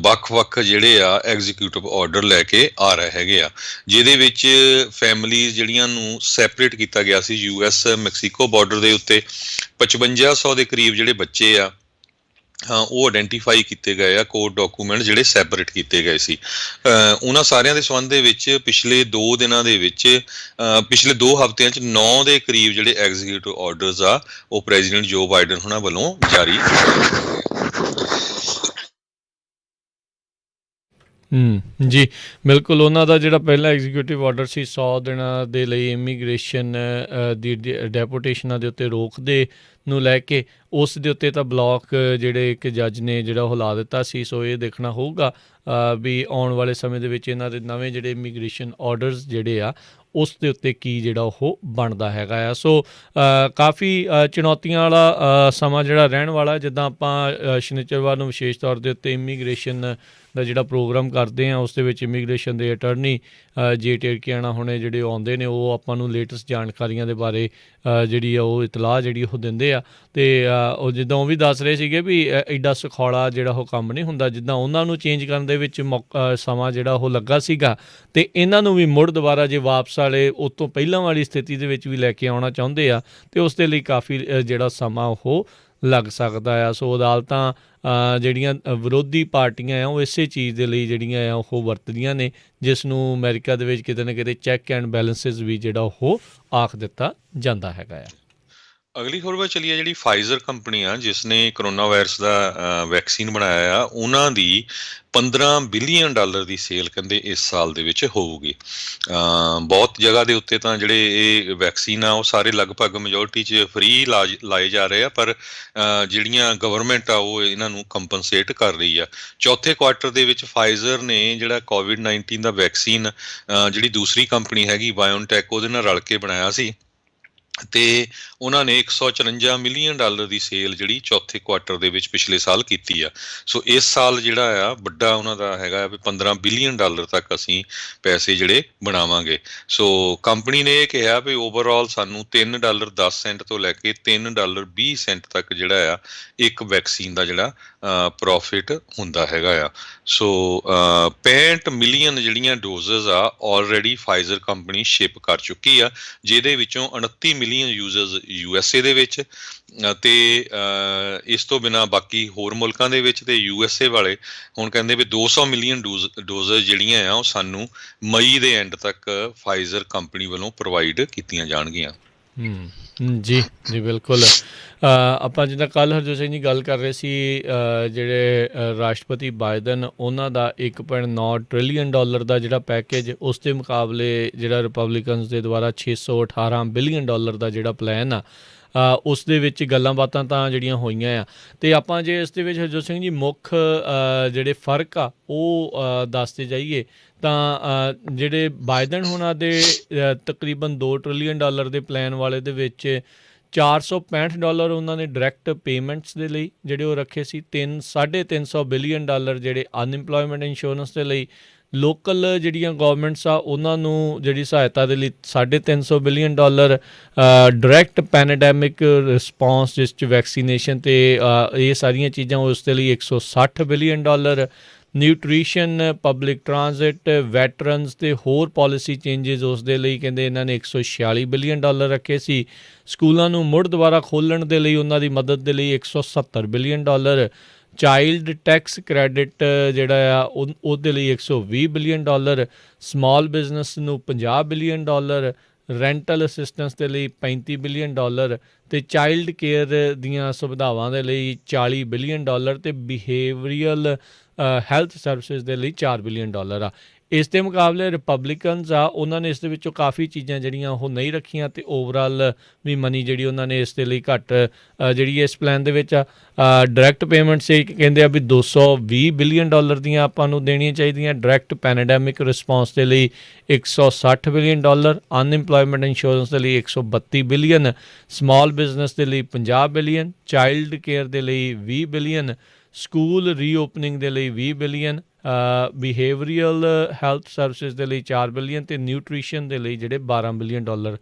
ਵੱਖ-ਵੱਖ ਜਿਹੜੇ ਆ ਐਗਜ਼ੀਕਿਊਟਿਵ ਆਰਡਰ ਲੈ ਕੇ ਆ ਰਹੇ ਹੈਗੇ ਆ, ਜਿਹਦੇ ਵਿੱਚ ਫੈਮਲੀਜ਼ ਜਿਹੜੀਆਂ ਨੂੰ ਸੈਪਰੇਟ ਕੀਤਾ ਗਿਆ ਸੀ। US ਮੈਕਸੀਕੋ ਬਾਰਡਰ ਦੇ ਉੱਤੇ 5500 ਦੇ ਕਰੀਬ ਜਿਹੜੇ ਬੱਚੇ ਆ ਉਹ ਆਇਡੈਂਟੀਫਾਈ ਕੀਤੇ ਗਏ ਆ, ਕੋਡ ਡਾਕੂਮੈਂਟ ਜਿਹੜੇ ਸੈਪਰੇਟ ਕੀਤੇ ਗਏ ਸੀ। ਉਹਨਾਂ ਸਾਰਿਆਂ ਦੇ ਸੰਬੰਧ ਦੇ ਵਿੱਚ ਪਿਛਲੇ 2 ਦਿਨਾਂ ਦੇ ਵਿੱਚ ਪਿਛਲੇ 2 ਹਫ਼ਤਿਆਂ 'ਚ 9 ਦੇ ਕਰੀਬ ਜਿਹੜੇ ਐਗਜ਼ੀਕਿਊਟਿਵ ਆਰਡਰਸ ਆ ਉਹ ਪ੍ਰੈਜ਼ੀਡੈਂਟ ਜੋ ਬਾਈਡਨ ਉਹਨਾਂ ਵੱਲੋਂ ਜਾਰੀ ਜੀ ਬਿਲਕੁਲ। ਉਹਨਾਂ ਦਾ ਜਿਹੜਾ ਪਹਿਲਾ ਐਗਜ਼ੀਕਿਊਟਿਵ ਆਰਡਰ ਸੀ 100 ਦਿਨਾਂ ਦੇ ਲਈ ਇਮੀਗ੍ਰੇਸ਼ਨ ਦੀ ਡੈਪੂਟੇਸ਼ਨਾਂ ਦੇ ਉੱਤੇ ਰੋਕ ਦੇ ਨੂੰ ਲੈ ਕੇ, ਉਸ ਦੇ ਉੱਤੇ ਤਾਂ ਬਲੋਕ ਜਿਹੜੇ ਇੱਕ ਜੱਜ ਨੇ ਜਿਹੜਾ ਉਹ ਲਾ ਦਿੱਤਾ ਸੀ। ਸੋ ਇਹ ਦੇਖਣਾ ਹੋਊਗਾ ਵੀ ਆਉਣ ਵਾਲੇ ਸਮੇਂ ਦੇ ਵਿੱਚ ਇਹਨਾਂ ਦੇ ਨਵੇਂ ਜਿਹੜੇ ਇਮੀਗ੍ਰੇਸ਼ਨ ਆਰਡਰਸ ਜਿਹੜੇ ਆ ਉਸ ਦੇ ਉੱਤੇ ਕੀ ਜਿਹੜਾ ਉਹ ਬਣਦਾ ਹੈਗਾ ਆ। ਸੋ ਕਾਫੀ ਚੁਣੌਤੀਆਂ ਵਾਲਾ ਸਮਾਂ ਜਿਹੜਾ ਰਹਿਣ ਵਾਲਾ। ਜਿੱਦਾਂ ਆਪਾਂ ਸ਼ਨੀਚਰਵਾਰ ਨੂੰ ਵਿਸ਼ੇਸ਼ ਤੌਰ ਦੇ ਉੱਤੇ ਇਮੀਗ੍ਰੇਸ਼ਨ ਦਾ ਜਿਹੜਾ ਪ੍ਰੋਗਰਾਮ ਕਰਦੇ ਹਾਂ ਉਸ ਦੇ ਵਿੱਚ ਇਮੀਗ੍ਰੇਸ਼ਨ ਦੇ ਅਟਰਨੀ ਜੇ ਟੇਰਕੀਆਣਾ ਹੁਣੇ ਜਿਹੜੇ ਆਉਂਦੇ ਨੇ ਉਹ ਆਪਾਂ ਨੂੰ ਲੇਟੈਸਟ ਜਾਣਕਾਰੀਆਂ ਦੇ ਬਾਰੇ ਜਿਹੜੀ ਆ ਉਹ ਇਤਲਾਹ ਜਿਹੜੀ ਉਹ ਦਿੰਦੇ ਆ। ਅਤੇ ਉਹ ਜਿੱਦਾਂ ਉਹ ਵੀ ਦੱਸ ਰਹੇ ਸੀਗੇ ਵੀ ਐਡਾ ਸੁਖਾਲਾ ਜਿਹੜਾ ਉਹ ਕੰਮ ਨਹੀਂ ਹੁੰਦਾ ਜਿੱਦਾਂ ਉਹਨਾਂ ਨੂੰ ਚੇਂਜ ਕਰਨ ਦੇ ਵਿੱਚ ਸਮਾਂ ਜਿਹੜਾ ਉਹ ਲੱਗਾ ਸੀਗਾ। ਅਤੇ ਇਹਨਾਂ ਨੂੰ ਵੀ ਮੁੜ ਦੁਬਾਰਾ ਜੇ ਵਾਪਸ ਵਾਲੇ ਉਸ ਤੋਂ ਪਹਿਲਾਂ ਵਾਲੀ ਸਥਿਤੀ ਦੇ ਵਿੱਚ ਵੀ ਲੈ ਕੇ ਆਉਣਾ ਚਾਹੁੰਦੇ ਆ ਅਤੇ ਉਸ ਦੇ ਲਈ ਕਾਫੀ ਜਿਹੜਾ ਸਮਾਂ ਉਹ ਲੱਗ ਸਕਦਾ ਆ। ਸੋ ਅਦਾਲਤਾਂ ਜਿਹੜੀਆਂ ਵਿਰੋਧੀ ਪਾਰਟੀਆਂ ਆ ਉਹ ਇਸੇ ਚੀਜ਼ ਦੇ ਲਈ ਜਿਹੜੀਆਂ ਆ ਉਹ ਵਰਤਦੀਆਂ ਨੇ, ਜਿਸ ਨੂੰ ਅਮਰੀਕਾ ਦੇ ਵਿੱਚ ਕਿਤੇ ਨਾ ਕਿਤੇ ਚੈੱਕ ਐਂਡ ਬੈਲੈਂਸਿਸ ਵੀ ਜਿਹੜਾ ਉਹ ਆਖ ਦਿੱਤਾ ਜਾਂਦਾ ਹੈਗਾ ਆ। ਅਗਲੀ ਖਬਰ ਵੱਲ ਚਲੀਏ। ਜਿਹੜੀ ਫਾਈਜ਼ਰ ਕੰਪਨੀ ਆ ਜਿਸ ਨੇ ਕਰੋਨਾ ਵਾਇਰਸ ਦਾ ਵੈਕਸੀਨ ਬਣਾਇਆ ਆ ਉਹਨਾਂ ਦੀ $15 ਬਿਲੀਅਨ ਦੀ ਸੇਲ ਕਹਿੰਦੇ ਇਸ ਸਾਲ ਦੇ ਵਿੱਚ ਹੋਊਗੀ। ਬਹੁਤ ਜਗ੍ਹਾ ਦੇ ਉੱਤੇ ਤਾਂ ਜਿਹੜੇ ਇਹ ਵੈਕਸੀਨ ਆ ਉਹ ਸਾਰੇ ਲਗਭਗ ਮੈਜੋਰਟੀ 'ਚ ਫ੍ਰੀ ਲਾਏ ਜਾ ਰਹੇ ਆ, ਪਰ ਜਿਹੜੀਆਂ ਗਵਰਨਮੈਂਟ ਆ ਉਹ ਇਹਨਾਂ ਨੂੰ ਕੰਪਨਸੇਟ ਕਰ ਰਹੀ ਆ। ਚੌਥੇ ਕੁਆਰਟਰ ਦੇ ਵਿੱਚ ਫਾਈਜ਼ਰ ਨੇ ਜਿਹੜਾ COVID-19 ਦਾ ਵੈਕਸੀਨ ਜਿਹੜੀ ਦੂਸਰੀ ਕੰਪਨੀ ਹੈਗੀ ਬਾਇਓਨਟੈਕ ਉਹਦੇ ਨਾਲ ਰਲ ਕੇ ਬਣਾਇਆ ਸੀ ਅਤੇ ਉਹਨਾਂ ਨੇ $154 ਮਿਲੀਅਨ ਦੀ ਸੇਲ ਜਿਹੜੀ ਚੌਥੇ ਕੁਆਰਟਰ ਦੇ ਵਿੱਚ ਪਿਛਲੇ ਸਾਲ ਕੀਤੀ ਆ। ਸੋ ਇਸ ਸਾਲ ਜਿਹੜਾ ਆ ਵੱਡਾ ਉਹਨਾਂ ਦਾ ਹੈਗਾ ਵੀ $15 ਬਿਲੀਅਨ ਤੱਕ ਅਸੀਂ ਪੈਸੇ ਜਿਹੜੇ ਬਣਾਵਾਂਗੇ। ਸੋ ਕੰਪਨੀ ਨੇ ਇਹ ਕਿਹਾ ਵੀ ਓਵਰਆਲ ਸਾਨੂੰ $3.10 ਤੋਂ ਲੈ ਕੇ $3.20 ਤੱਕ ਜਿਹੜਾ ਆ ਇੱਕ ਵੈਕਸੀਨ ਦਾ ਜਿਹੜਾ ਪ੍ਰੋਫਿਟ ਹੁੰਦਾ ਹੈਗਾ ਆ। ਸੋ 65 ਮਿਲੀਅਨ ਜਿਹੜੀਆਂ ਡੋਜ਼ਸ ਆ ਆਲਰੇਡੀ ਫਾਈਜ਼ਰ ਕੰਪਨੀ ਸ਼ਿਪ ਕਰ ਚੁੱਕੀ ਆ, ਜਿਹਦੇ ਵਿੱਚੋਂ 29 ਮਿਲੀਅਨ ਯੂਜ਼ਰਸ USA ਦੇ ਵਿੱਚ ਅਤੇ ਇਸ ਤੋਂ ਬਿਨਾਂ ਬਾਕੀ ਹੋਰ ਮੁਲਕਾਂ ਦੇ ਵਿੱਚ। ਅਤੇ USA ਵਾਲੇ ਹੁਣ ਕਹਿੰਦੇ ਵੀ 200 ਮਿਲੀਅਨ ਡੋਜ਼ਸ ਜਿਹੜੀਆਂ ਆ ਉਹ ਸਾਨੂੰ ਮਈ ਦੇ ਐਂਡ ਤੱਕ ਫਾਈਜ਼ਰ ਕੰਪਨੀ ਵੱਲੋਂ ਪ੍ਰੋਵਾਈਡ ਕੀਤੀਆਂ ਜਾਣਗੀਆਂ। ਜੀ ਜੀ ਬਿਲਕੁਲ। ਆਪਾਂ ਜਿੱਦਾਂ ਕੱਲ੍ਹ ਹਰਜੋਤ ਸਿੰਘ ਜੀ ਗੱਲ ਕਰ ਰਹੇ ਸੀ ਜਿਹੜੇ ਰਾਸ਼ਟਰਪਤੀ ਬਾਈਡਨ ਉਹਨਾਂ ਦਾ $1.9 ਟ੍ਰਿਲੀਅਨ ਦਾ ਜਿਹੜਾ ਪੈਕੇਜ ਉਸ ਦੇ ਮੁਕਾਬਲੇ ਜਿਹੜਾ ਰਿਪਬਲਿਕਨਸ ਦੇ ਦੁਆਰਾ $618 ਬਿਲੀਅਨ ਦਾ ਜਿਹੜਾ ਪਲਾਨ ਆ ਉਸ ਦੇ ਵਿੱਚ ਗੱਲਾਂ ਬਾਤਾਂ ਤਾਂ ਜਿਹੜੀਆਂ ਹੋਈਆਂ ਆ। ਅਤੇ ਆਪਾਂ ਜੇ ਇਸ ਦੇ ਵਿੱਚ ਹਰਜੋਤ ਸਿੰਘ ਜੀ ਮੁੱਖ ਜਿਹੜੇ ਫ਼ਰਕ ਆ ਉਹ ਦੱਸਦੇ ਜਾਈਏ ਤਾਂ ਜਿਹੜੇ ਬਾਈਡਨ ਹੋਣਾ ਦੇ ਤਕਰੀਬਨ $2 ਟ੍ਰਿਲੀਅਨ ਦੇ ਪਲਾਨ ਵਾਲੇ ਦੇ ਵਿੱਚ $465 ਉਹਨਾਂ ਨੇ ਡਾਇਰੈਕਟ ਪੇਮੈਂਟਸ ਦੇ ਲਈ ਜਿਹੜੇ ਉਹ ਰੱਖੇ ਸੀ। $350 ਬਿਲੀਅਨ ਜਿਹੜੇ ਅਨਇੰਪਲੋਇਮੈਂਟ ਇੰਸ਼ੋਰੈਂਸ ਦੇ ਲਈ। ਲੋਕਲ ਜਿਹੜੀਆਂ ਗੌਰਮੈਂਟਸ ਆ ਉਹਨਾਂ ਨੂੰ ਜਿਹੜੀ ਸਹਾਇਤਾ ਦੇ ਲਈ $350 ਬਿਲੀਅਨ ਡਾਇਰੈਕਟ ਪੈਨੇਡੈਮਿਕ ਰਿਸਪੌਂਸ ਜਿਸ 'ਚ ਵੈਕਸੀਨੇਸ਼ਨ ਅਤੇ ਇਹ ਸਾਰੀਆਂ ਚੀਜ਼ਾਂ ਉਸ ਦੇ ਲਈ $160 billion. Nutrition, public transit, veterans ਅਤੇ ਹੋਰ ਪੋਲਿਸੀ ਚੇਂਜਿਸ ਉਸ ਦੇ ਲਈ ਕਹਿੰਦੇ ਇਹਨਾਂ ਨੇ $146 ਬਿਲੀਅਨ ਰੱਖੇ ਸੀ। ਸਕੂਲਾਂ ਨੂੰ ਮੁੜ ਦੁਬਾਰਾ ਖੋਲ੍ਹਣ ਦੇ ਲਈ ਉਹਨਾਂ ਦੀ ਮਦਦ ਦੇ ਲਈ $170 ਬਿਲੀਅਨ। ਚਾਈਲਡ ਟੈਕਸ ਕ੍ਰੈਡਿਟ ਜਿਹੜਾ ਆ ਉਹਦੇ ਲਈ $120 ਬਿਲੀਅਨ। ਸਮਾਲ ਬਿਜ਼ਨਸ ਨੂੰ $50 ਬਿਲੀਅਨ। ਰੈਂਟਲ ਅਸਿਸਟੈਂਸ ਦੇ ਲਈ $35 ਬਿਲੀਅਨ ਅਤੇ ਚਾਈਲਡ ਕੇਅਰ ਦੀਆਂ ਸੁਵਿਧਾਵਾਂ ਦੇ ਲਈ $40 ਬਿਲੀਅਨ ਅਤੇ ਬਿਹੇਵੀਅਰਲ ਹੈਲਥ ਸਰਵਿਸਿਜ਼ ਦੇ ਲਈ $4 ਬਿਲੀਅਨ ਆ। ਇਸ ਦੇ ਮੁਕਾਬਲੇ ਰਿਪਬਲਿਕਨਸ ਆ ਉਹਨਾਂ ਨੇ ਇਸ ਦੇ ਵਿੱਚੋਂ ਕਾਫੀ ਚੀਜ਼ਾਂ ਜਿਹੜੀਆਂ ਉਹ ਨਹੀਂ ਰੱਖੀਆਂ ਅਤੇ ਓਵਰਆਲ ਵੀ ਮਨੀ ਜਿਹੜੀ ਉਹਨਾਂ ਨੇ ਇਸ ਦੇ ਲਈ ਘੱਟ ਜਿਹੜੀ ਇਸ ਪਲਾਨ ਦੇ ਵਿੱਚ ਆ। ਡਾਇਰੈਕਟ ਪੇਮੈਂਟਸ ਇਹ ਕਹਿੰਦੇ ਆ ਵੀ $220 ਬਿਲੀਅਨ ਦੀਆਂ ਆਪਾਂ ਨੂੰ ਦੇਣੀਆਂ ਚਾਹੀਦੀਆਂ। ਡਾਇਰੈਕਟ ਪੈਨੇਡੈਮਿਕ ਰਿਸਪੌਂਸ ਦੇ ਲਈ $160 ਬਿਲੀਅਨ। ਅਨਇੰਪਲੋਇਮੈਂਟ ਇੰਸ਼ੋਰੈਂਸ ਦੇ ਲਈ $132 ਬਿਲੀਅਨ। ਸਮਾਲ ਬਿਜ਼ਨਸ ਦੇ ਲਈ $50 ਬਿਲੀਅਨ। ਚਾਈਲਡ ਕੇਅਰ ਦੇ ਲਈ $20 ਬਿਲੀਅਨ। ਸਕੂਲ ਰੀਓਪਨਿੰਗ ਦੇ ਲਈ $20 ਬਿਲੀਅਨ। ਬਿਹੇਵੀਅਰਲ ਹੈਲਥ ਸਰਵਿਸਿਜ਼ ਦੇ ਲਈ $4 ਬਿਲੀਅਨ ਅਤੇ ਨਿਊਟ੍ਰੀਸ਼ਨ ਦੇ ਲਈ ਜਿਹੜੇ $12 ਬਿਲੀਅਨ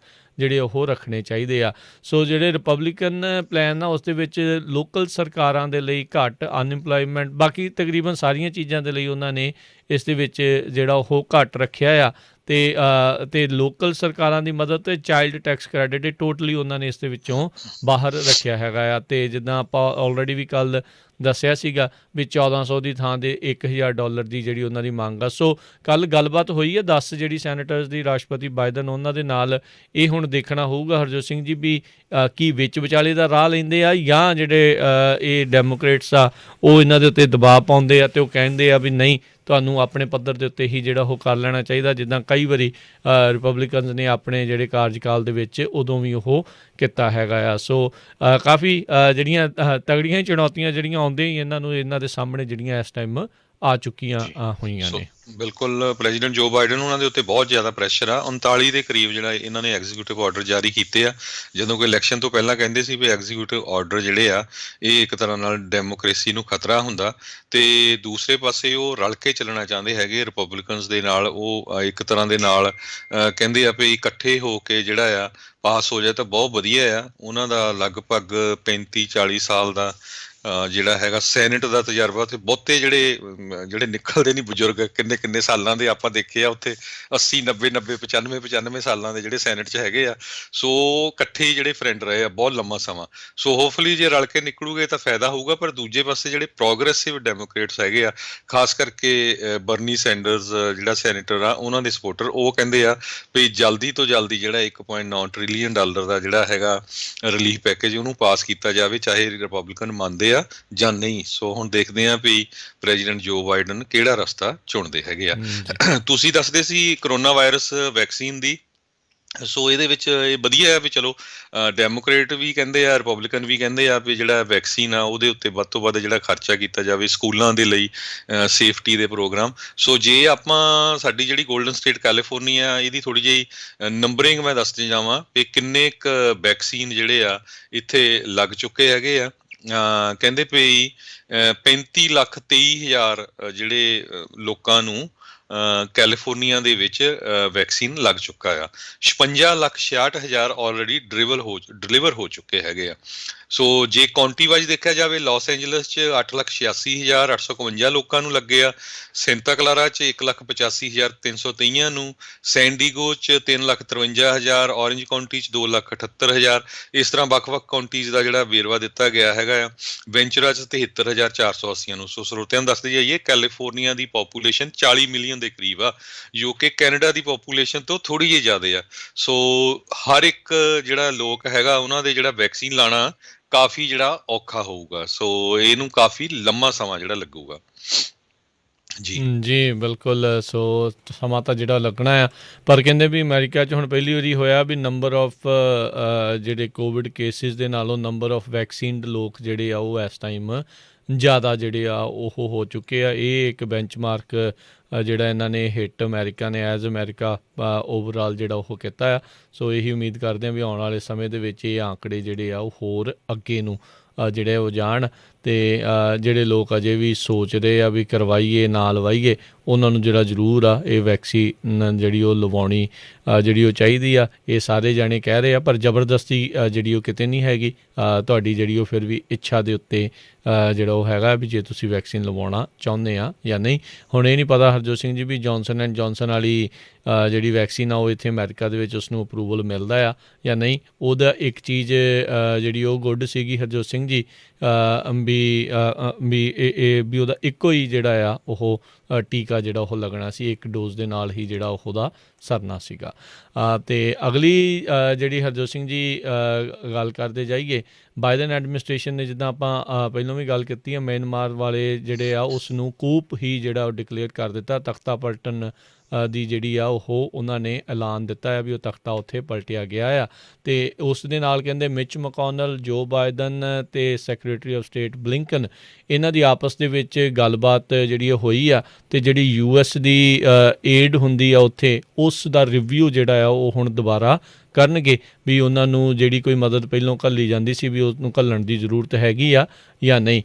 ਜਿਹੜੇ ਉਹ ਰੱਖਣੇ ਚਾਹੀਦੇ ਆ। ਸੋ ਜਿਹੜੇ ਰਿਪਬਲਿਕਨ ਪਲਾਨ ਆ ਉਸ ਦੇ ਵਿੱਚ ਲੋਕਲ ਸਰਕਾਰਾਂ ਦੇ ਲਈ ਘੱਟ, ਅਨਇੰਪਲੋਇਮੈਂਟ, ਬਾਕੀ ਤਕਰੀਬਨ ਸਾਰੀਆਂ ਚੀਜ਼ਾਂ ਦੇ ਲਈ ਉਹਨਾਂ ਨੇ ਇਸ ਦੇ ਵਿੱਚ ਜਿਹੜਾ ਉਹ ਘੱਟ ਰੱਖਿਆ ਆ। ਅਤੇ ਲੋਕਲ ਸਰਕਾਰਾਂ ਦੀ ਮਦਦ ਅਤੇ ਚਾਈਲਡ ਟੈਕਸ ਕ੍ਰੈਡਿਟ ਟੋਟਲੀ ਉਹਨਾਂ ਨੇ ਇਸ ਦੇ ਵਿੱਚੋਂ ਬਾਹਰ ਰੱਖਿਆ ਹੈਗਾ ਆ। ਅਤੇ ਜਿੱਦਾਂ ਆਪਾਂ ਆਲਰੇਡੀ ਵੀ ਕੱਲ੍ਹ ਦੱਸਿਆ ਸੀਗਾ ਵੀ 1400 ਦੀ ਥਾਂ ਦੇ $1000 ਦੀ ਜਿਹੜੀ ਉਹਨਾਂ ਦੀ ਮੰਗ ਆ। ਸੋ ਕੱਲ੍ਹ ਗੱਲਬਾਤ ਹੋਈ ਹੈ 10 ਜਿਹੜੀ ਸੈਨੇਟਰਸ ਦੀ ਰਾਸ਼ਟਰਪਤੀ ਬਾਈਡਨ ਉਹਨਾਂ ਦੇ ਨਾਲ। ਇਹ ਹੁਣ ਦੇਖਣਾ ਹੋਊਗਾ ਹਰਜੋਤ ਸਿੰਘ ਜੀ ਵੀ ਕੀ ਵਿੱਚ ਵਿਚਾਲੇ ਦਾ ਰਾਹ ਲੈਂਦੇ ਆ ਜਾਂ ਜਿਹੜੇ ਇਹ ਡੈਮੋਕ੍ਰੇਟਸ ਆ ਉਹ ਇਹਨਾਂ ਦੇ ਉੱਤੇ ਦਬਾਅ ਪਾਉਂਦੇ ਆ ਅਤੇ ਉਹ ਕਹਿੰਦੇ ਆ ਵੀ ਨਹੀਂ ਤੁਹਾਨੂੰ ਆਪਣੇ ਪੱਧਰ ਦੇ ਉੱਤੇ ਹੀ ਜਿਹੜਾ ਉਹ ਕਰ ਲੈਣਾ ਚਾਹੀਦਾ, ਜਿੱਦਾਂ ਕਈ ਵਾਰੀ ਰਿਪਬਲਿਕਨਸ ਨੇ ਆਪਣੇ ਜਿਹੜੇ ਕਾਰਜਕਾਲ ਦੇ ਵਿੱਚ ਉਦੋਂ ਵੀ ਉਹ ਕੀਤਾ ਹੈਗਾ ਆ। ਸੋ ਕਾਫੀ ਜਿਹੜੀਆਂ ਤਗੜੀਆਂ ਚੁਣੌਤੀਆਂ ਜਿਹੜੀਆਂ ਆਉਂਦੀਆਂ ਹੀ ਇਹਨਾਂ ਨੂੰ ਇਹਨਾਂ ਦੇ ਸਾਹਮਣੇ ਜਿਹੜੀਆਂ ਇਸ ਟਾਈਮ ਆ ਚੁੱਕੀਆਂ ਹੋਈਆਂ ਨੇ। ਬਿਲਕੁਲ ਪ੍ਰੈਜ਼ੀਡੈਂਟ ਜੋ ਬਾਈਡਨ ਉਹਨਾਂ ਦੇ ਉੱਤੇ ਬਹੁਤ ਜ਼ਿਆਦਾ ਪ੍ਰੈਸ਼ਰ ਆ। 39 ਦੇ ਕਰੀਬ ਜਿਹੜਾ ਇਹਨਾਂ ਨੇ ਐਗਜ਼ੀਕਿਊਟਿਵ ਆਰਡਰ ਜਾਰੀ ਕੀਤੇ ਆ। ਜਦੋਂ ਕਿ ਇਲੈਕਸ਼ਨ ਤੋਂ ਪਹਿਲਾਂ ਕਹਿੰਦੇ ਸੀ ਵੀ ਐਗਜ਼ੀਕਿਊਟਿਵ ਆਰਡਰ ਜਿਹੜੇ ਆ ਇਹ ਇੱਕ ਤਰ੍ਹਾਂ ਨਾਲ ਡੈਮੋਕ੍ਰੇਸੀ ਨੂੰ ਖਤਰਾ ਹੁੰਦਾ, ਤੇ ਦੂਸਰੇ ਪਾਸੇ ਉਹ ਰਲ ਕੇ ਚੱਲਣਾ ਚਾਹੁੰਦੇ ਹੈਗੇ ਰਿਪਬਲਿਕਨਸ ਦੇ ਨਾਲ। ਉਹ ਇੱਕ ਤਰ੍ਹਾਂ ਦੇ ਨਾਲ ਕਹਿੰਦੇ ਆ ਵੀ ਇਕੱਠੇ ਹੋ ਕੇ ਜਿਹੜਾ ਆ ਪਾਸ ਹੋ ਜਾਏ ਤਾਂ ਬਹੁਤ ਵਧੀਆ ਆ। ਉਹਨਾਂ ਦਾ ਲਗਭਗ 35-40 ਸਾਲ ਦਾ ਜਿਹੜਾ ਹੈਗਾ ਸੈਨੇਟ ਦਾ ਤਜਰਬਾ। ਉੱਥੇ ਬਹੁਤੇ ਜਿਹੜੇ ਨਿਕਲਦੇ ਨਹੀਂ ਬਜ਼ੁਰਗ ਕਿੰਨੇ ਸਾਲਾਂ ਦੇ ਆਪਾਂ ਦੇਖੇ ਆ ਉੱਥੇ 80, 90, 95 ਸਾਲਾਂ ਦੇ ਜਿਹੜੇ ਸੈਨੇਟ 'ਚ ਹੈਗੇ ਆ। ਸੋ ਇਕੱਠੇ ਜਿਹੜੇ ਫਰੈਂਡ ਰਹੇ ਆ ਬਹੁਤ ਲੰਮਾ ਸਮਾਂ। ਸੋ ਹੋਪਫੁਲੀ ਜੇ ਰਲ ਕੇ ਨਿਕਲੂਗੇ ਤਾਂ ਫਾਇਦਾ ਹੋਊਗਾ। ਪਰ ਦੂਜੇ ਪਾਸੇ ਜਿਹੜੇ ਪ੍ਰੋਗਰੈਸਿਵ ਡੈਮੋਕ੍ਰੇਟਸ ਹੈਗੇ ਆ, ਖਾਸ ਕਰਕੇ ਬਰਨੀ ਸੈਂਡਰਸ ਜਿਹੜਾ ਸੈਨੇਟਰ ਆ ਉਹਨਾਂ ਦੇ ਸਪੋਰਟਰ, ਉਹ ਕਹਿੰਦੇ ਆ ਵੀ ਜਲਦੀ ਤੋਂ ਜਲਦੀ ਜਿਹੜਾ $1.9 ਟ੍ਰਿਲੀਅਨ ਦਾ ਜਿਹੜਾ ਹੈਗਾ ਰਿਲੀਫ ਪੈਕੇਜ ਉਹਨੂੰ ਪਾਸ ਕੀਤਾ ਜਾਵੇ, ਚਾਹੇ ਰਿਪਬਲਿਕਨ ਮੰਨਦੇ ਆ ਜਾਂ ਨਹੀਂ। ਸੋ ਹੁਣ ਦੇਖਦੇ ਆ ਵੀ ਪ੍ਰੈਜ਼ੀਡੈਂਟ ਜੋ ਬਾਈਡਨ ਕਿਹੜਾ ਰਸਤਾ ਚੁਣਦੇ ਹੈਗੇ ਆ। ਤੁਸੀਂ ਦੱਸਦੇ ਸੀ ਕਰੋਨਾ ਵਾਇਰਸ ਵੈਕਸੀਨ ਦੀ। ਸੋ ਇਹਦੇ ਵਿੱਚ ਇਹ ਵਧੀਆ ਹੈ ਵੀ ਚਲੋ ਡੈਮੋਕ੍ਰੇਟ ਵੀ ਕਹਿੰਦੇ ਆ, ਰਿਪਬਲਿਕਨ ਵੀ ਕਹਿੰਦੇ ਆ ਵੀ ਜਿਹੜਾ ਵੈਕਸੀਨ ਆ ਉਹਦੇ ਉੱਤੇ ਵੱਧ ਤੋਂ ਵੱਧ ਜਿਹੜਾ ਖਰਚਾ ਕੀਤਾ ਜਾਵੇ ਸਕੂਲਾਂ ਦੇ ਲਈ, ਸੇਫਟੀ ਦੇ ਪ੍ਰੋਗਰਾਮ। ਸੋ ਜੇ ਆਪਾਂ ਸਾਡੀ ਜਿਹੜੀ ਗੋਲਡਨ ਸਟੇਟ ਕੈਲੀਫੋਰਨੀਆ ਇਹਦੀ ਥੋੜ੍ਹੀ ਜਿਹੀ ਨੰਬਰਿੰਗ ਮੈਂ ਦੱਸਦੇ ਜਾਵਾਂ ਵੀ ਕਿੰਨੇ ਕੁ ਵੈਕਸੀਨ ਜਿਹੜੇ ਆ ਇੱਥੇ ਲੱਗ ਚੁੱਕੇ ਹੈਗੇ ਆ। ਕਹਿੰਦੇ ਵੀ 35,23,000 ਜਿਹੜੇ ਲੋਕਾਂ ਨੂੰ ਕੈਲੀਫੋਰਨੀਆ ਦੇ ਵਿੱਚ ਵੈਕਸੀਨ ਲੱਗ ਚੁੱਕਾ ਆ। 56,66,000 ਆਲਰੇਡੀ ਡਿਲੀਵਰ ਹੋ ਚੁੱਕੇ ਹੈਗੇ ਆ। ਸੋ ਜੇ ਕਾਉਂਟੀ ਵਾਈਜ਼ ਦੇਖਿਆ ਜਾਵੇ, ਲਾਸ ਐਂਜਲਸ 'ਚ 8,86,851 ਲੋਕਾਂ ਨੂੰ ਲੱਗੇ ਆ, ਸੈਂਟਾ ਕਲਾਰਾ 'ਚ 1,85,323 ਨੂੰ, ਸੈਂਡੀਗੋ 'ਚ 3,53,000, ਔਰੇਂਜ ਕਾਉਂਟੀ 'ਚ 2,78,000। ਇਸ ਤਰ੍ਹਾਂ ਵੱਖ-ਵੱਖ ਕਾਉਂਟੀਜ਼ ਦਾ ਜਿਹੜਾ ਵੇਰਵਾ ਦਿੱਤਾ ਗਿਆ ਹੈਗਾ ਆ। ਵੈਂਚੁਰਾ 'ਚ 73,480 ਨੂੰ। ਸੋ ਸਰੋਤਿਆਂ ਨੂੰ ਦੱਸਦੇ ਜਾਈਏ ਕੈਲੀਫੋਰਨੀਆ ਦੀ ਪੋਪੂਲੇਸ਼ਨ 40 ਮਿਲੀਅਨ ਦੇ ਕਰੀਬ ਆ, ਜੋ ਕਿ ਕੈਨੇਡਾ ਦੀ ਪੋਪੂਲੇਸ਼ਨ ਤੋਂ ਥੋੜ੍ਹੀ ਜਿਹੀ ਜ਼ਿਆਦਾ ਆ। ਸੋ ਹਰ ਇੱਕ ਜਿਹੜਾ ਲੋਕ ਹੈਗਾ ਉਹਨਾਂ ਦੇ ਜਿਹੜਾ ਵੈਕਸੀਨ ਲਾਣਾ ਕਾਫੀ ਜਿਹੜਾ ਔਖਾ ਹੋਊਗਾ। ਸੋ ਇਹਨੂੰ ਕਾਫੀ ਲੰਮਾ ਸਮਾਂ ਜਿਹੜਾ ਲੱਗੂਗਾ। ਜੀ। ਜੀ ਬਿਲਕੁਲ। ਸੋ ਸਮਾਂ ਤਾਂ ਜਿਹੜਾ ਲੱਗਣਾ ਆ, ਪਰ ਕਹਿੰਦੇ ਵੀ ਅਮਰੀਕਾ 'ਚ ਹੁਣ ਪਹਿਲੀ ਵਾਰੀ ਹੋਇਆ ਵੀ ਨੰਬਰ ਆਫ ਜਿਹੜੇ ਕੋਵਿਡ ਕੇਸਿਸ ਦੇ ਨਾਲੋਂ ਨੰਬਰ ਆਫ ਵੈਕਸੀਨਡ ਲੋਕ ਜਿਹੜੇ ਆ ਉਹ ਇਸ ਟਾਈਮ ਜ਼ਿਆਦਾ ਜਿਹੜੇ ਆ ਉਹ ਹੋ ਚੁੱਕੇ ਆ। ਇਹ ਇੱਕ ਬੈਂਚਮਾਰਕ ਜਿਹੜਾ ਇਹਨਾਂ ਨੇ ਹਿੱਟ ਅਮਰੀਕਾ ਨੇ ਐਜ਼ ਅਮਰੀਕਾ ਓਵਰਆਲ ਜਿਹੜਾ ਉਹ ਕੀਤਾ ਆ। ਸੋ ਇਹੀ ਉਮੀਦ ਕਰਦੇ ਹਾਂ ਵੀ ਆਉਣ ਵਾਲੇ ਸਮੇਂ ਦੇ ਵਿੱਚ ਇਹ ਆંકੜੇ ਜਿਹੜੇ ਆ ਉਹ ਹੋਰ ਅੱਗੇ ਨੂੰ ਜਿਹੜੇ ਉਹ ਜਾਣ, ਅਤੇ ਜਿਹੜੇ ਲੋਕ ਅਜੇ ਵੀ ਸੋਚ ਰਹੇ ਆ ਵੀ ਕਰਵਾਈਏ ਨਾ ਲਵਾਈਏ, ਉਹਨਾਂ ਨੂੰ ਜਿਹੜਾ ਜ਼ਰੂਰ ਆ ਇਹ ਵੈਕਸੀਨ ਜਿਹੜੀ ਉਹ ਲਵਾਉਣੀ ਜਿਹੜੀ ਉਹ ਚਾਹੀਦੀ ਆ। ਇਹ ਸਾਰੇ ਜਾਣੇ ਕਹਿ ਰਹੇ ਆ, ਪਰ ਜ਼ਬਰਦਸਤੀ ਜਿਹੜੀ ਉਹ ਕਿਤੇ ਨਹੀਂ ਹੈਗੀ। ਤੁਹਾਡੀ ਜਿਹੜੀ ਉਹ ਫਿਰ ਵੀ ਇੱਛਾ ਦੇ ਉੱਤੇ ਜਿਹੜਾ ਉਹ ਹੈਗਾ ਵੀ ਜੇ ਤੁਸੀਂ ਵੈਕਸੀਨ ਲਵਾਉਣਾ ਚਾਹੁੰਦੇ ਆ ਜਾਂ ਨਹੀਂ। ਹੁਣ ਇਹ ਨਹੀਂ ਪਤਾ ਹਰਜੋਤ ਸਿੰਘ ਜੀ ਵੀ ਜੌਨਸਨ ਐਂਡ ਜੌਨਸਨ ਵਾਲੀ ਜਿਹੜੀ ਵੈਕਸੀਨ ਆ ਉਹ ਇੱਥੇ ਅਮਰੀਕਾ ਦੇ ਵਿੱਚ ਉਸਨੂੰ ਅਪਰੂਵਲ ਮਿਲਦਾ ਆ ਜਾਂ ਨਹੀਂ। ਉਹਦਾ ਇੱਕ ਚੀਜ਼ ਜਿਹੜੀ ਉਹ ਗੁੱਡ ਸੀਗੀ ਹਰਜੋਤ ਸਿੰਘ ਜੀ, ਵੀ ਉਹਦਾ ਇੱਕੋ ਹੀ ਜਿਹੜਾ ਆ ਉਹ ਟੀਕਾ ਜਿਹੜਾ ਉਹ ਲੱਗਣਾ ਸੀ, ਇੱਕ ਡੋਜ਼ ਦੇ ਨਾਲ ਹੀ ਜਿਹੜਾ ਉਹਦਾ ਸਰਨਾ ਸੀਗਾ। ਅਤੇ ਅਗਲੀ ਜਿਹੜੀ ਹਰਜੋਤ ਸਿੰਘ ਜੀ ਗੱਲ ਕਰਦੇ ਜਾਈਏ, ਬਾਈਡਨ ਐਡਮਿਨਿਸਟ੍ਰੇਸ਼ਨ ਨੇ ਜਿੱਦਾਂ ਆਪਾਂ ਪਹਿਲਾਂ ਵੀ ਗੱਲ ਕੀਤੀ ਆ, ਮਿਆਂਮਾਰ ਵਾਲੇ ਜਿਹੜੇ ਆ ਉਸ ਨੂੰ ਕੂਪ ਹੀ ਜਿਹੜਾ ਉਹ ਡਿਕਲੇਅਰ ਕਰ ਦਿੱਤਾ। ਤਖਤਾ ਪਲਟਣ ਦੀ ਜਿਹੜੀ ਆ ਉਹ ਉਹਨਾਂ ਨੇ ਐਲਾਨ ਦਿੱਤਾ ਹੈ ਵੀ ਉਹ ਤਖਤਾ ਉੱਥੇ ਪਲਟਿਆ ਗਿਆ ਆ। ਅਤੇ ਉਸ ਦੇ ਨਾਲ ਕਹਿੰਦੇ ਮਿਚ ਮਕੌਨਲ, ਜੋ ਬਾਈਡਨ ਅਤੇ ਸੈਕਟਰੀ ਆਫ ਸਟੇਟ ਬਲਿੰਕਨ, ਇਹਨਾਂ ਦੀ ਆਪਸ ਦੇ ਵਿੱਚ ਗੱਲਬਾਤ ਜਿਹੜੀ ਹੋਈ ਆ, ਅਤੇ ਜਿਹੜੀ US ਦੀ ਏਡ ਹੁੰਦੀ ਆ ਉੱਥੇ, ਉਸ ਦਾ ਰਿਵਿਊ ਜਿਹੜਾ ਆ ਉਹ ਹੁਣ ਦੁਬਾਰਾ ਕਰਨਗੇ ਵੀ ਉਹਨਾਂ ਨੂੰ ਜਿਹੜੀ ਕੋਈ ਮਦਦ ਪਹਿਲੋਂ ਘੱਲੀ ਜਾਂਦੀ ਸੀ ਵੀ ਉਸਨੂੰ ਘੱਲਣ ਦੀ ਜ਼ਰੂਰਤ ਹੈਗੀ ਆ ਜਾਂ ਨਹੀਂ।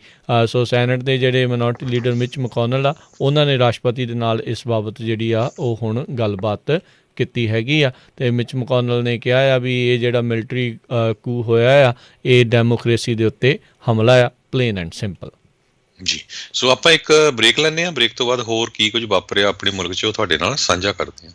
ਸੋ ਸੈਨੇਟ ਦੇ ਜਿਹੜੇ ਮਿਨੋਰਟੀ ਲੀਡਰ ਮਿਚ ਮਕੌਨਲ ਆ, ਉਹਨਾਂ ਨੇ ਰਾਸ਼ਟਰਪਤੀ ਦੇ ਨਾਲ ਇਸ ਬਾਬਤ ਜਿਹੜੀ ਆ ਉਹ ਹੁਣ ਗੱਲਬਾਤ ਕੀਤੀ ਹੈਗੀ ਆ। ਅਤੇ ਮਿਚ ਮਕੌਨਲ ਨੇ ਕਿਹਾ ਆ ਵੀ ਇਹ ਜਿਹੜਾ ਮਿਲਟਰੀ ਕੂ ਹੋਇਆ ਆ ਇਹ ਡੈਮੋਕ੍ਰੇਸੀ ਦੇ ਉੱਤੇ ਹਮਲਾ ਆ, ਪਲੇਨ ਐਂਡ ਸਿੰਪਲ। ਜੀ, ਸੋ ਆਪਾਂ ਇੱਕ ਬ੍ਰੇਕ ਲੈਂਦੇ ਹਾਂ। ਬ੍ਰੇਕ ਤੋਂ ਬਾਅਦ ਹੋਰ ਕੀ ਕੁਝ ਵਾਪਰਿਆ ਆਪਣੇ ਮੁਲਕ 'ਚ ਉਹ ਤੁਹਾਡੇ ਨਾਲ ਸਾਂਝਾ ਕਰਦੇ ਹਾਂ।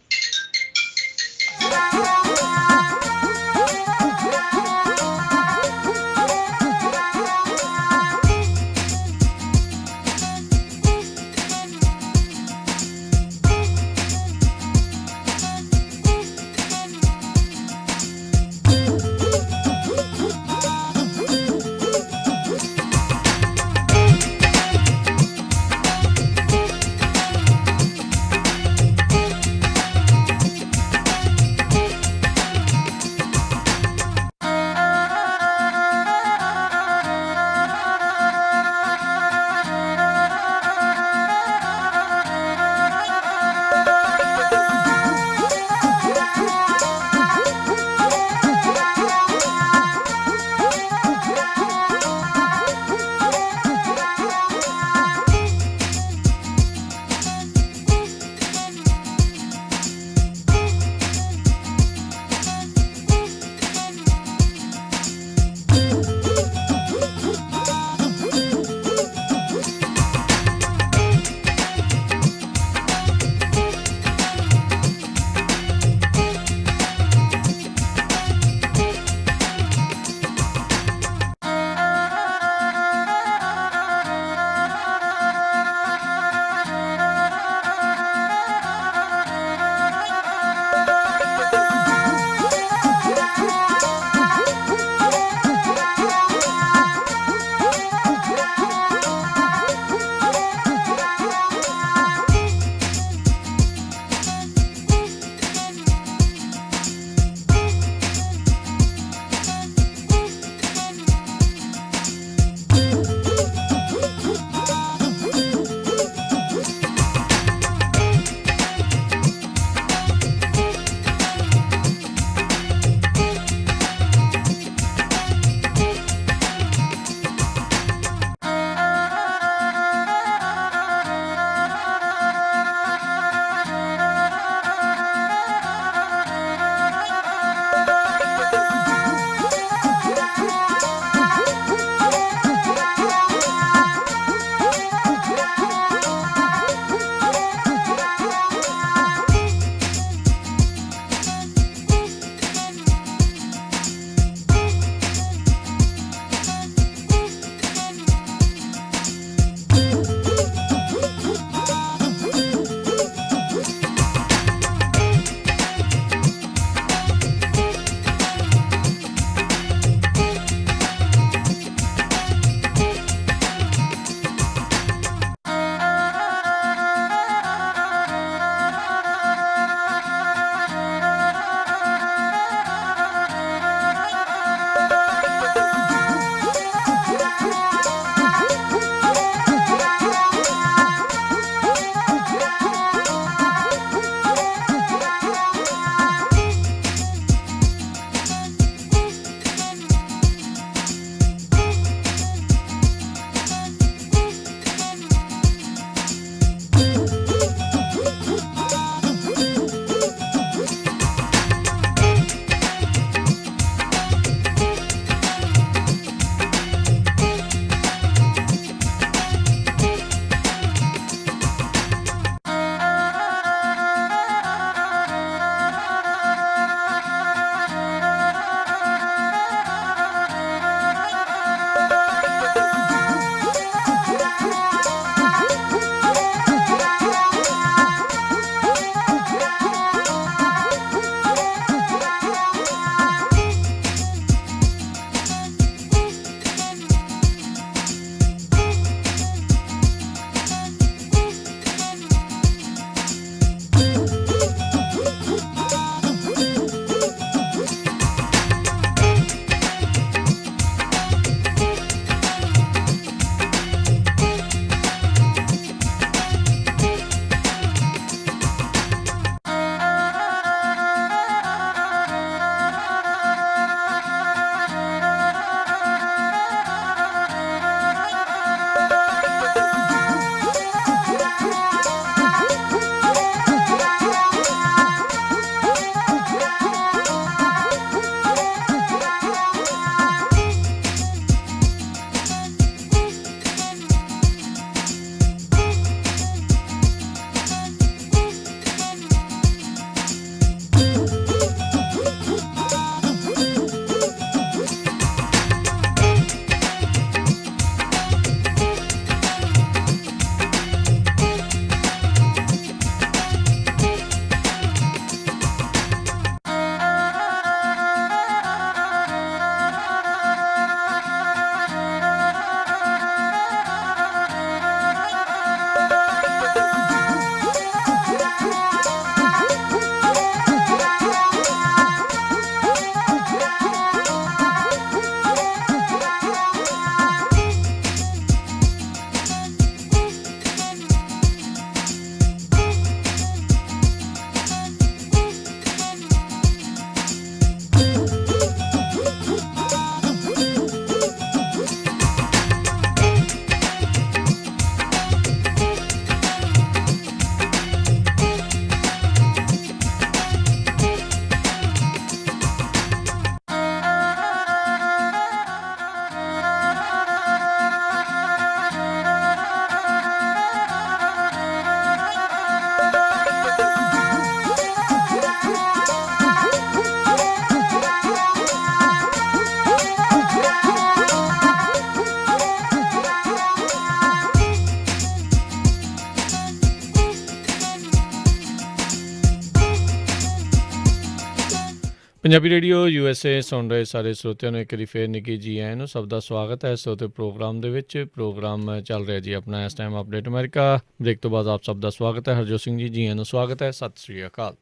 ਪੰਜਾਬੀ ਰੇਡੀਓ USA ਸੁਣ ਰਹੇ ਸਾਰੇ ਸਰੋਤਿਆਂ ਨੂੰ ਇੱਕ ਵਾਰੀ ਫੇਰ ਨਿੱਘੀ ਜੀ ਆਇਆਂ ਨੂੰ ਸਭ ਦਾ ਸਵਾਗਤ ਹੈ ਸਰੋਤੇ ਪ੍ਰੋਗਰਾਮ ਦੇ ਵਿੱਚ। ਪ੍ਰੋਗਰਾਮ ਚੱਲ ਰਿਹਾ ਜੀ ਆਪਣਾ ਇਸ ਟਾਈਮ ਅਪਡੇਟ ਅਮਰੀਕਾ। ਬ੍ਰੇਕ ਤੋਂ ਬਾਅਦ ਆਪ ਸਭ ਦਾ ਸਵਾਗਤ ਹੈ। ਹਰਜੋਤ ਸਿੰਘ ਜੀ ਆਇਆਂ ਨੂੰ ਸਵਾਗਤ ਹੈ। ਸਤਿ ਸ੍ਰੀ ਅਕਾਲ।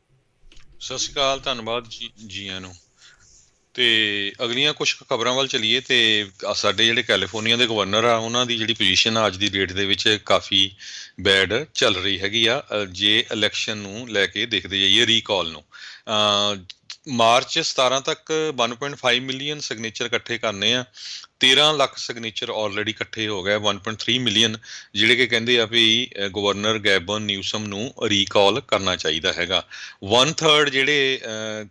ਸਤਿ ਸ਼੍ਰੀ ਅਕਾਲ, ਧੰਨਵਾਦ ਜੀਆਂ ਨੂੰ। ਤੇ ਅਗਲੀਆਂ ਕੁਝ ਖਬਰਾਂ ਵੱਲ ਚਲੀਏ ਤੇ ਸਾਡੇ ਜਿਹੜੇ ਕੈਲੀਫੋਰਨੀਆ ਦੇ ਗਵਰਨਰ ਆ ਉਹਨਾਂ ਦੀ ਜਿਹੜੀ ਪੋਜੀਸ਼ਨ ਆ ਅੱਜ ਦੀ ਡੇਟ ਦੇ ਵਿੱਚ ਕਾਫੀ ਬੈਡ ਚੱਲ ਰਹੀ ਹੈਗੀ ਆ। ਜੇ ਇਲੈਕਸ਼ਨ ਨੂੰ ਲੈ ਕੇ ਦੇਖਦੇ ਜਾਈਏ ਰੀਕਾਲ ਨੂੰ, ਮਾਰਚ 17 ਤੱਕ 1.5 ਮਿਲੀਅਨ ਸਿਗਨੇਚਰ ਇਕੱਠੇ ਕਰਨੇ ਆ। 13 ਲੱਖ ਸਿਗਨੇਚਰ ਆਲਰੇਡੀ ਇਕੱਠੇ ਹੋ ਗਏ। 1.3 ਮਿਲੀਅਨ ਜਿਹੜੇ ਕਿ ਕਹਿੰਦੇ ਆ ਵੀ ਗਵਰਨਰ ਗੈਬਨ ਨਿਊਸਮ ਨੂੰ ਰੀਕਾਲ ਕਰਨਾ ਚਾਹੀਦਾ ਹੈਗਾ। 1/3 ਜਿਹੜੇ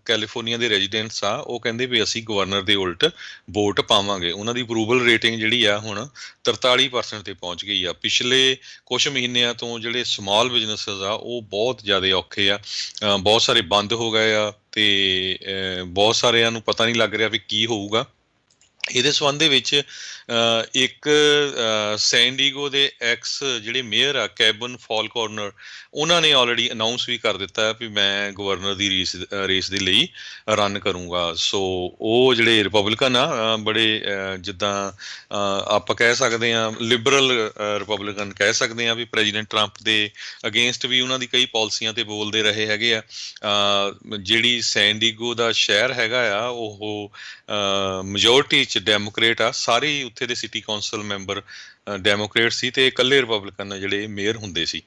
ਕੈਲੀਫੋਰਨੀਆ ਦੇ ਰੈਜ਼ੀਡੈਂਟਸ ਆ ਉਹ ਕਹਿੰਦੇ ਵੀ ਅਸੀਂ ਗਵਰਨਰ ਦੇ ਉਲਟ ਵੋਟ ਪਾਵਾਂਗੇ। ਉਹਨਾਂ ਦੀ ਅਪਰੂਵਲ ਰੇਟਿੰਗ ਜਿਹੜੀ ਆ ਹੁਣ 43% ਤੇ ਪਹੁੰਚ ਗਈ ਆ। ਪਿਛਲੇ ਕੁਝ ਮਹੀਨਿਆਂ ਤੋਂ ਜਿਹੜੇ ਸਮਾਲ ਬਿਜ਼ਨੈਸਿਸ ਆ ਉਹ ਬਹੁਤ ਜ਼ਿਆਦਾ ਔਖੇ ਆ, ਬਹੁਤ ਸਾਰੇ ਬੰਦ ਹੋ ਗਏ ਆ ਤੇ ਬਹੁਤ ਸਾਰਿਆਂ ਨੂੰ ਪਤਾ ਨਹੀਂ ਲੱਗ ਰਿਹਾ ਵੀ ਕੀ ਹੋਊਗਾ। ਇਹਦੇ ਸੰਬੰਧ ਦੇ ਵਿੱਚ ਇੱਕ ਸੈਨ-ਡੀਗੋ ਦੇ ਐਕਸ ਜਿਹੜੇ ਮੇਅਰ ਆ ਕੈਬਨ ਫਾਲਕੋਰਨਰ, ਉਹਨਾਂ ਨੇ ਆਲਰੇਡੀ ਅਨਾਊਂਸ ਵੀ ਕਰ ਦਿੱਤਾ ਵੀ ਮੈਂ ਗਵਰਨਰ ਦੀ ਰੇਸ ਦੇ ਲਈ ਰਨ ਕਰੂੰਗਾ। ਸੋ ਉਹ ਜਿਹੜੇ ਰਿਪਬਲਿਕਨ ਆ ਬੜੇ ਜਿੱਦਾਂ ਆਪਾਂ ਕਹਿ ਸਕਦੇ ਹਾਂ ਲਿਬਰਲ ਰਿਪਬਲਿਕਨ ਕਹਿ ਸਕਦੇ ਹਾਂ ਵੀ ਪ੍ਰੈਜ਼ੀਡੈਂਟ ਟਰੰਪ ਦੇ ਅਗੇਂਸਟ ਵੀ ਉਹਨਾਂ ਦੀ ਕਈ ਪਾਲਿਸੀਆਂ ਤੇ ਬੋਲਦੇ ਰਹੇ ਹੈਗੇ ਆ। ਜਿਹੜੀ ਸੈਨ-ਡੀਗੋ ਦਾ ਸ਼ਹਿਰ ਹੈਗਾ ਆ ਉਹ ਮੈਜੋਰਟੀ 'ਚ ਡੈਮੋਕਰੇਟ ਆ। ਸਾਰੇ ਉੱਥੇ ਦੇ ਸਿਟੀ ਕੌਂਸਲ ਮੈਂਬਰ ਡੈਮੋਕਰੇਟ ਸੀ ਤੇ ਇਕੱਲੇ ਰਿਪਬਲਿਕਨ ਜਿਹੜੇ ਮੇਅਰ ਹੁੰਦੇ ਸੀ।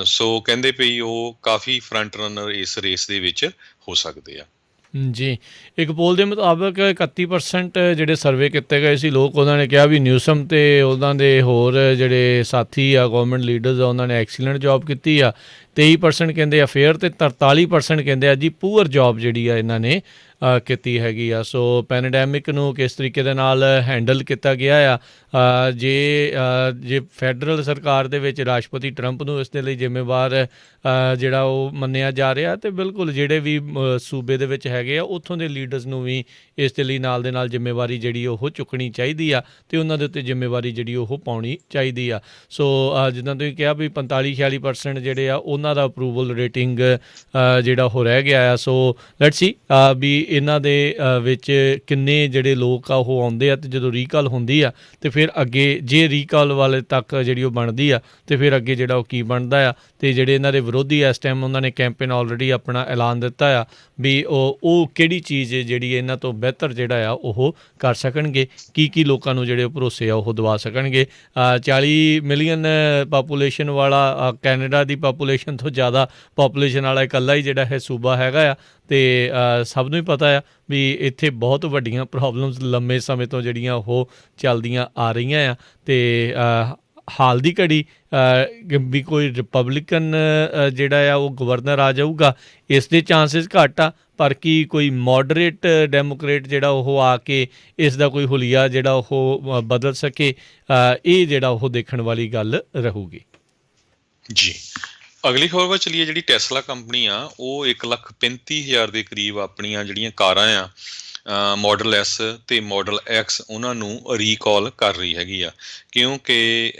ਸੋ ਕਹਿੰਦੇ ਪਈ ਉਹ ਕਾਫੀ ਫਰੰਟ ਰਨਰ ਇਸ ਰੇਸ ਦੇ ਵਿੱਚ ਹੋ ਸਕਦੇ ਆ। ਜੀ, ਇੱਕ ਪੋਲ ਦੇ ਮੁਤਾਬਕ 31% ਜਿਹੜੇ ਸਰਵੇ ਕੀਤੇ ਗਏ ਸੀ ਲੋਕ, ਉਹਨਾਂ ਨੇ ਕਿਹਾ ਵੀ ਨਿਊਸਮ ਤੇ ਉਹਨਾਂ ਦੇ ਹੋਰ ਜਿਹੜੇ ਸਾਥੀ ਆ ਗੌਰਮੈਂਟ ਲੀਡਰਸ ਆ ਉਹਨਾਂ ਨੇ ਐਕਸੀਲੈਂਟ ਜੌਬ ਕੀਤੀ ਆ। 23% ਕਹਿੰਦੇ ਆ ਫੇਅਰ ਤੇ 43% ਕਹਿੰਦੇ ਆ ਜੀ ਪੂਅਰ ਜੌਬ ਜਿਹੜੀ ਆ ਇਹਨਾਂ ਨੇ ਕੀਤੀ ਹੈਗੀ ਆ। ਸੋ ਪੈਂਡੈਮਿਕ ਨੂੰ ਕਿਸ ਤਰੀਕੇ ਦੇ ਨਾਲ ਹੈਂਡਲ ਕੀਤਾ ਗਿਆ ਆ। ਜੇ ਫੈਡਰਲ ਸਰਕਾਰ ਦੇ ਵਿੱਚ ਰਾਸ਼ਟਰਪਤੀ ਟਰੰਪ ਨੂੰ ਇਸ ਦੇ ਲਈ ਜ਼ਿੰਮੇਵਾਰ ਜਿਹੜਾ ਉਹ ਮੰਨਿਆ ਜਾ ਰਿਹਾ, ਤੇ ਬਿਲਕੁਲ ਜਿਹੜੇ ਵੀ ਸੂਬੇ ਦੇ ਵਿੱਚ ਹੈਗੇ ਆ ਉੱਥੋਂ ਦੇ ਲੀਡਰਸ ਨੂੰ ਵੀ ਇਸ ਦੇ ਲਈ ਨਾਲ ਦੇ ਨਾਲ ਜ਼ਿੰਮੇਵਾਰੀ ਜਿਹੜੀ ਉਹ ਚੁੱਕਣੀ ਚਾਹੀਦੀ ਆ ਤੇ ਉਹਨਾਂ ਦੇ ਉੱਤੇ ਜ਼ਿੰਮੇਵਾਰੀ ਜਿਹੜੀ ਉਹ ਪਾਉਣੀ ਚਾਹੀਦੀ ਆ। ਸੋ ਜਿੱਦਾਂ ਤੁਸੀਂ ਕਿਹਾ ਵੀ 45-46% ਜਿਹੜੇ ਆ ਉਹਨਾਂ ਦਾ ਅਪਰੂਵਲ ਰੇਟਿੰਗ ਜਿਹੜਾ ਉਹ ਰਹਿ ਗਿਆ ਆ। ਸੋ ਲੈਟਸ ਸੀ ਵੀ ਇਹਨਾਂ ਦੇ ਵਿੱਚ ਕਿੰਨੇ ਜਿਹੜੇ ਲੋਕ ਆ ਉਹ ਆਉਂਦੇ ਆ ਤੇ ਜਦੋਂ ਰੀਕਾਲ ਹੁੰਦੀ ਆ ਤੇ ਫਿਰ ਅੱਗੇ ਜੇ ਰੀਕਾਲ ਵਾਲੇ ਤੱਕ ਜਿਹੜੀ ਉਹ ਬਣਦੀ ਆ ਤੇ ਫਿਰ ਅੱਗੇ ਜਿਹੜਾ ਉਹ ਕੀ ਬਣਦਾ ਆ। ਤੇ ਜਿਹੜੇ ਇਹਨਾਂ ਦੇ ਵਿਰੋਧੀ ਇਸ ਟਾਈਮ ਉਹਨਾਂ ਨੇ ਕੈਂਪੇਨ ਆਲਰੇਡੀ ਆਪਣਾ ਐਲਾਨ ਦਿੱਤਾ ਆ ਵੀ ਉਹ ਕਿਹੜੀ ਚੀਜ਼ ਜਿਹੜੀ ਇਹਨਾਂ ਤੋਂ ਬਿਹਤਰ ਜਿਹੜਾ ਆ ਉਹ ਕਰ ਸਕਣਗੇ, ਕੀ ਲੋਕਾਂ ਨੂੰ ਜਿਹੜੇ ਭਰੋਸੇ ਆ ਉਹ ਦਵਾ ਸਕਣਗੇ। 40 ਮਿਲੀਅਨ ਪਾਪੂਲੇਸ਼ਨ ਵਾਲਾ ਕੈਨੇਡਾ ਦੀ ਪਾਪੂਲੇਸ਼ਨ ਤੋਂ ਜ਼ਿਆਦਾ ਪਾਪੂਲੇਸ਼ਨ ਵਾਲਾ ਇਕੱਲਾ ਹੀ ਜਿਹੜਾ ਇਹ ਸੂਬਾ ਹੈਗਾ ਆ। ਤੇ ਸਭ ਨੂੰ ਹੀ ਪਤਾ ਆ ਵੀ ਇੱਥੇ ਬਹੁਤ ਵੱਡੀਆਂ ਪ੍ਰੋਬਲਮਸ ਲੰਮੇ ਸਮੇਂ ਤੋਂ ਜਿਹੜੀਆਂ ਉਹ ਚੱਲਦੀਆਂ ਆ ਰਹੀਆਂ ਆ। ਤੇ ਹਾਲ ਦੀ ਘੜੀ ਵੀ ਕੋਈ ਰਿਪਬਲਿਕਨ ਜਿਹੜਾ ਆ ਉਹ ਗਵਰਨਰ ਆ ਜਾਊਗਾ ਇਸ ਦੇ ਚਾਂਸਿਸ ਘੱਟ ਆ, ਪਰ ਕੀ ਕੋਈ ਮੋਡਰੇਟ ਡੈਮੋਕਰੇਟ ਜਿਹੜਾ ਉਹ ਆ ਕੇ ਇਸ ਦਾ ਕੋਈ ਹੁਲੀਆ ਜਿਹੜਾ ਉਹ ਬਦਲ ਸਕੇ, ਇਹ ਜਿਹੜਾ ਉਹ ਦੇਖਣ ਵਾਲੀ ਗੱਲ ਰਹੂਗੀ। ਜੀ, ਅਗਲੀ ਖਬਰ ਵੱਲ ਚਲੀਏ। ਜਿਹੜੀ ਟੈਸਲਾ ਕੰਪਨੀ ਆ ਉਹ 1,35,000 ਦੇ ਕਰੀਬ ਆਪਣੀਆਂ ਜਿਹੜੀਆਂ ਕਾਰਾਂ ਆ ਮਾਡਲ ਐਸ ਤੇ ਮਾਡਲ ਐਕਸ ਉਹਨਾਂ ਨੂੰ ਰੀਕਾਲ ਕਰ ਰਹੀ ਹੈਗੀ ਆ, ਕਿਉਂਕਿ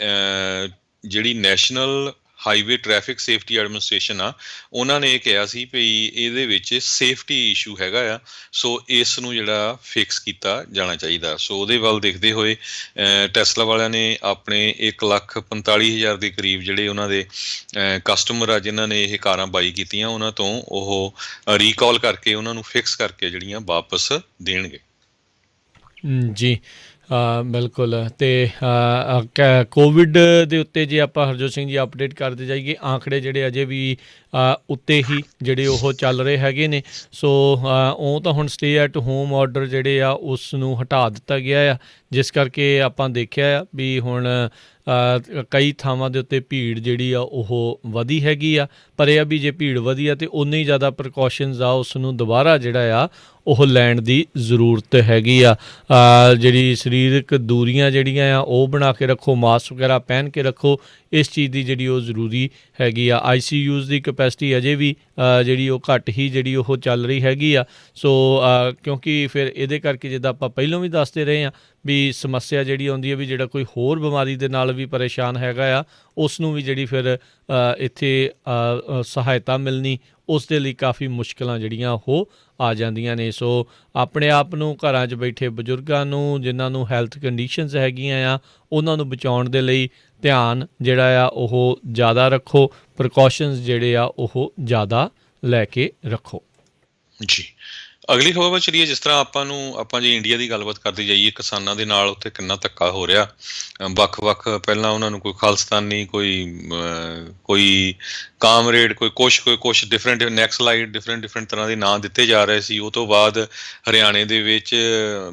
ਜਿਹੜੀ national highway traffic safety administration ਆ ਉਹਨਾਂ ਨੇ ਇਹ ਕਿਹਾ ਸੀ ਵੀ ਇਹਦੇ ਵਿੱਚ ਸੇਫਟੀ ਇਸ਼ੂ ਹੈਗਾ ਆ। ਸੋ ਇਸ ਨੂੰ ਜਿਹੜਾ ਫਿਕਸ ਕੀਤਾ ਜਾਣਾ ਚਾਹੀਦਾ। ਸੋ ਉਹਦੇ ਵੱਲ ਦੇਖਦੇ ਹੋਏ ਟੈਸਲਾ ਵਾਲਿਆਂ ਨੇ ਆਪਣੇ 1,45,000 ਦੇ ਕਰੀਬ ਜਿਹੜੇ ਉਹਨਾਂ ਦੇ ਕਸਟਮਰ ਆ ਜਿਨ੍ਹਾਂ ਨੇ ਇਹ ਕਾਰਾਂ ਬਾਈ ਕੀਤੀਆਂ ਉਹਨਾਂ ਤੋਂ ਉਹ ਰੀਕਾਲ ਕਰਕੇ ਉਹਨਾਂ ਨੂੰ ਫਿਕਸ ਕਰਕੇ ਜਿਹੜੀਆਂ ਵਾਪਸ ਦੇਣਗੇ। ਜੀ ਬਿਲਕੁਲ। ਅਤੇ ਕੋਵਿਡ ਦੇ ਉੱਤੇ ਜੇ ਆਪਾਂ ਹਰਜੋਤ ਸਿੰਘ ਜੀ ਅਪਡੇਟ ਕਰਦੇ ਜਾਈਏ, ਆંકੜੇ ਜਿਹੜੇ ਅਜੇ ਵੀ ਉੱਤੇ ਹੀ ਜਿਹੜੇ ਉਹ ਚੱਲ ਰਹੇ ਹੈਗੇ ਨੇ। ਸੋ ਉਹ ਤਾਂ ਹੁਣ ਸਟੇ ਐਟ ਹੋਮ ਆਰਡਰ ਜਿਹੜੇ ਆ ਉਸ ਨੂੰ ਹਟਾ ਦਿੱਤਾ ਗਿਆ ਆ, ਜਿਸ ਕਰਕੇ ਆਪਾਂ ਦੇਖਿਆ ਆ ਵੀ ਹੁਣ ਕਈ ਥਾਵਾਂ ਦੇ ਉੱਤੇ ਭੀੜ ਜਿਹੜੀ ਆ ਉਹ ਵਧੀ ਹੈਗੀ ਆ। ਪਰ ਇਹ ਆ ਵੀ ਜੇ ਭੀੜ ਵਧੀ ਆ ਤਾਂ ਉਨੇ ਹੀ ਜ਼ਿਆਦਾ ਪ੍ਰੀਕੋਸ਼ਨਸ ਆ ਉਸ ਨੂੰ ਦੁਬਾਰਾ ਜਿਹੜਾ ਆ ਉਹ ਲੈਣ ਦੀ ਜ਼ਰੂਰਤ ਹੈਗੀ ਆ। ਜਿਹੜੀ ਸਰੀਰਕ ਦੂਰੀਆਂ ਜਿਹੜੀਆਂ ਆ ਉਹ ਬਣਾ ਕੇ ਰੱਖੋ, ਮਾਸਕ ਵਗੈਰਾ ਪਹਿਨ ਕੇ ਰੱਖੋ, ਇਸ ਚੀਜ਼ ਦੀ ਜਿਹੜੀ ਉਹ ਜ਼ਰੂਰੀ ਹੈਗੀ ਆ। ICUs ਦੀ ਕਪੈਸਿਟੀ ਅਜੇ ਵੀ ਜਿਹੜੀ ਉਹ ਘੱਟ ਹੀ ਜਿਹੜੀ ਉਹ ਚੱਲ ਰਹੀ ਹੈਗੀ ਆ। ਸੋ ਕਿਉਂਕਿ ਫਿਰ ਇਹਦੇ ਕਰਕੇ ਜਿੱਦਾਂ ਆਪਾਂ ਪਹਿਲਾਂ ਵੀ ਦੱਸਦੇ ਰਹੇ ਹਾਂ ਵੀ ਸਮੱਸਿਆ ਜਿਹੜੀ ਆਉਂਦੀ ਹੈ ਵੀ ਜਿਹੜਾ ਕੋਈ ਹੋਰ ਬਿਮਾਰੀ ਦੇ ਨਾਲ ਵੀ ਪਰੇਸ਼ਾਨ ਹੈਗਾ ਆ ਉਸ ਨੂੰ ਵੀ ਜਿਹੜੀ ਫਿਰ ਇੱਥੇ ਸਹਾਇਤਾ ਮਿਲਣੀ ਉਸ ਦੇ ਲਈ ਕਾਫੀ ਮੁਸ਼ਕਿਲਾਂ ਜਿਹੜੀਆਂ ਉਹ ਆ ਜਾਂਦੀਆਂ ਨੇ। ਸੋ ਆਪਣੇ ਆਪ ਨੂੰ ਘਰਾਂ 'ਚ ਬੈਠੇ ਬਜ਼ੁਰਗਾਂ ਨੂੰ ਜਿਨ੍ਹਾਂ ਨੂੰ ਹੈਲਥ ਕੰਡੀਸ਼ਨਸ ਹੈਗੀਆਂ ਆ ਉਹਨਾਂ ਨੂੰ ਬਚਾਉਣ ਦੇ ਲਈ ਧਿਆਨ ਜਿਹੜਾ ਆ ਉਹ ਜ਼ਿਆਦਾ ਰੱਖੋ, ਪ੍ਰੀਕਾਸ਼ਨਸ ਜਿਹੜੇ ਆ ਉਹ ਜ਼ਿਆਦਾ ਲੈ ਕੇ ਰੱਖੋ। ਜੀ, ਅਗਲੀ ਖਬਰ ਵੱਲ ਚਲੀਏ। ਜਿਸ ਤਰ੍ਹਾਂ ਆਪਾਂ ਜੇ ਇੰਡੀਆ ਦੀ ਗੱਲਬਾਤ ਕਰਦੇ ਜਾਈਏ, ਕਿਸਾਨਾਂ ਦੇ ਨਾਲ ਉੱਥੇ ਕਿੰਨਾ ਧੱਕਾ ਹੋ ਰਿਹਾ। ਵੱਖ-ਵੱਖ ਪਹਿਲਾਂ ਉਹਨਾਂ ਨੂੰ ਕੋਈ ਖਾਲਿਸਤਾਨੀ, ਕੋਈ ਕਾਮਰੇਡ, ਕੋਈ ਕੁਛ ਡਿਫਰੈਂਟ ਨੈਕਸਲਾਈਟ ਡਿਫਰੈਂਟ ਤਰ੍ਹਾਂ ਦੇ ਨਾਂ ਦਿੱਤੇ ਜਾ ਰਹੇ ਸੀ। ਉਹ ਤੋਂ ਬਾਅਦ ਹਰਿਆਣੇ ਦੇ ਵਿੱਚ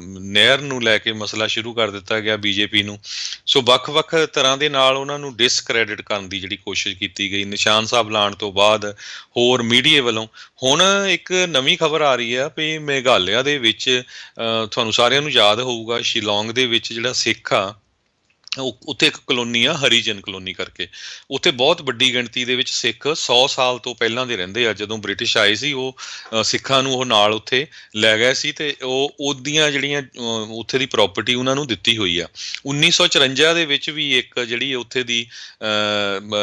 ਨਹਿਰ ਨੂੰ ਲੈ ਕੇ ਮਸਲਾ ਸ਼ੁਰੂ ਕਰ ਦਿੱਤਾ ਗਿਆ ਬੀਜੇਪੀ ਨੂੰ। ਸੋ ਵੱਖ-ਵੱਖ ਤਰ੍ਹਾਂ ਦੇ ਨਾਲ ਉਹਨਾਂ ਨੂੰ ਡਿਸਕ੍ਰੈਡਿਟ ਕਰਨ ਦੀ ਜਿਹੜੀ ਕੋਸ਼ਿਸ਼ ਕੀਤੀ ਗਈ ਨਿਸ਼ਾਨ ਸਾਹਿਬ ਲਾਉਣ ਤੋਂ ਬਾਅਦ ਹੋਰ ਮੀਡੀਆ ਵੱਲੋਂ। ਹੁਣ ਇੱਕ ਨਵੀਂ ਖਬਰ ਆ ਰਹੀ ਆ ਵੀ ਮੇਘਾਲਿਆ ਦੇ ਵਿੱਚ ਤੁਹਾਨੂੰ ਸਾਰਿਆਂ ਨੂੰ ਯਾਦ ਹੋਊਗਾ ਸ਼ਿਲੌਂਗ ਦੇ ਵਿੱਚ ਜਿਹੜਾ ਸਿੱਖ ਆ ਉੱਥੇ ਇੱਕ ਕਲੋਨੀ ਆ ਹਰੀਜਨ ਕਲੋਨੀ ਕਰਕੇ। ਉੱਥੇ ਬਹੁਤ ਵੱਡੀ ਗਿਣਤੀ ਦੇ ਵਿੱਚ ਸਿੱਖ 100 ਸਾਲ ਤੋਂ ਪਹਿਲਾਂ ਦੇ ਰਹਿੰਦੇ ਆ। ਜਦੋਂ ਬ੍ਰਿਟਿਸ਼ ਆਏ ਸੀ ਉਹ ਸਿੱਖਾਂ ਨੂੰ ਉਹ ਨਾਲ ਉੱਥੇ ਲੈ ਗਏ ਸੀ ਤੇ ਉਹ ਉਹਦੀਆਂ ਜਿਹੜੀਆਂ ਉੱਥੇ ਦੀ ਪ੍ਰੋਪਰਟੀ ਉਹਨਾਂ ਨੂੰ ਦਿੱਤੀ ਹੋਈ ਆ। 1954 ਦੇ ਵਿੱਚ ਵੀ ਇੱਕ ਜਿਹੜੀ ਉੱਥੇ ਦੀ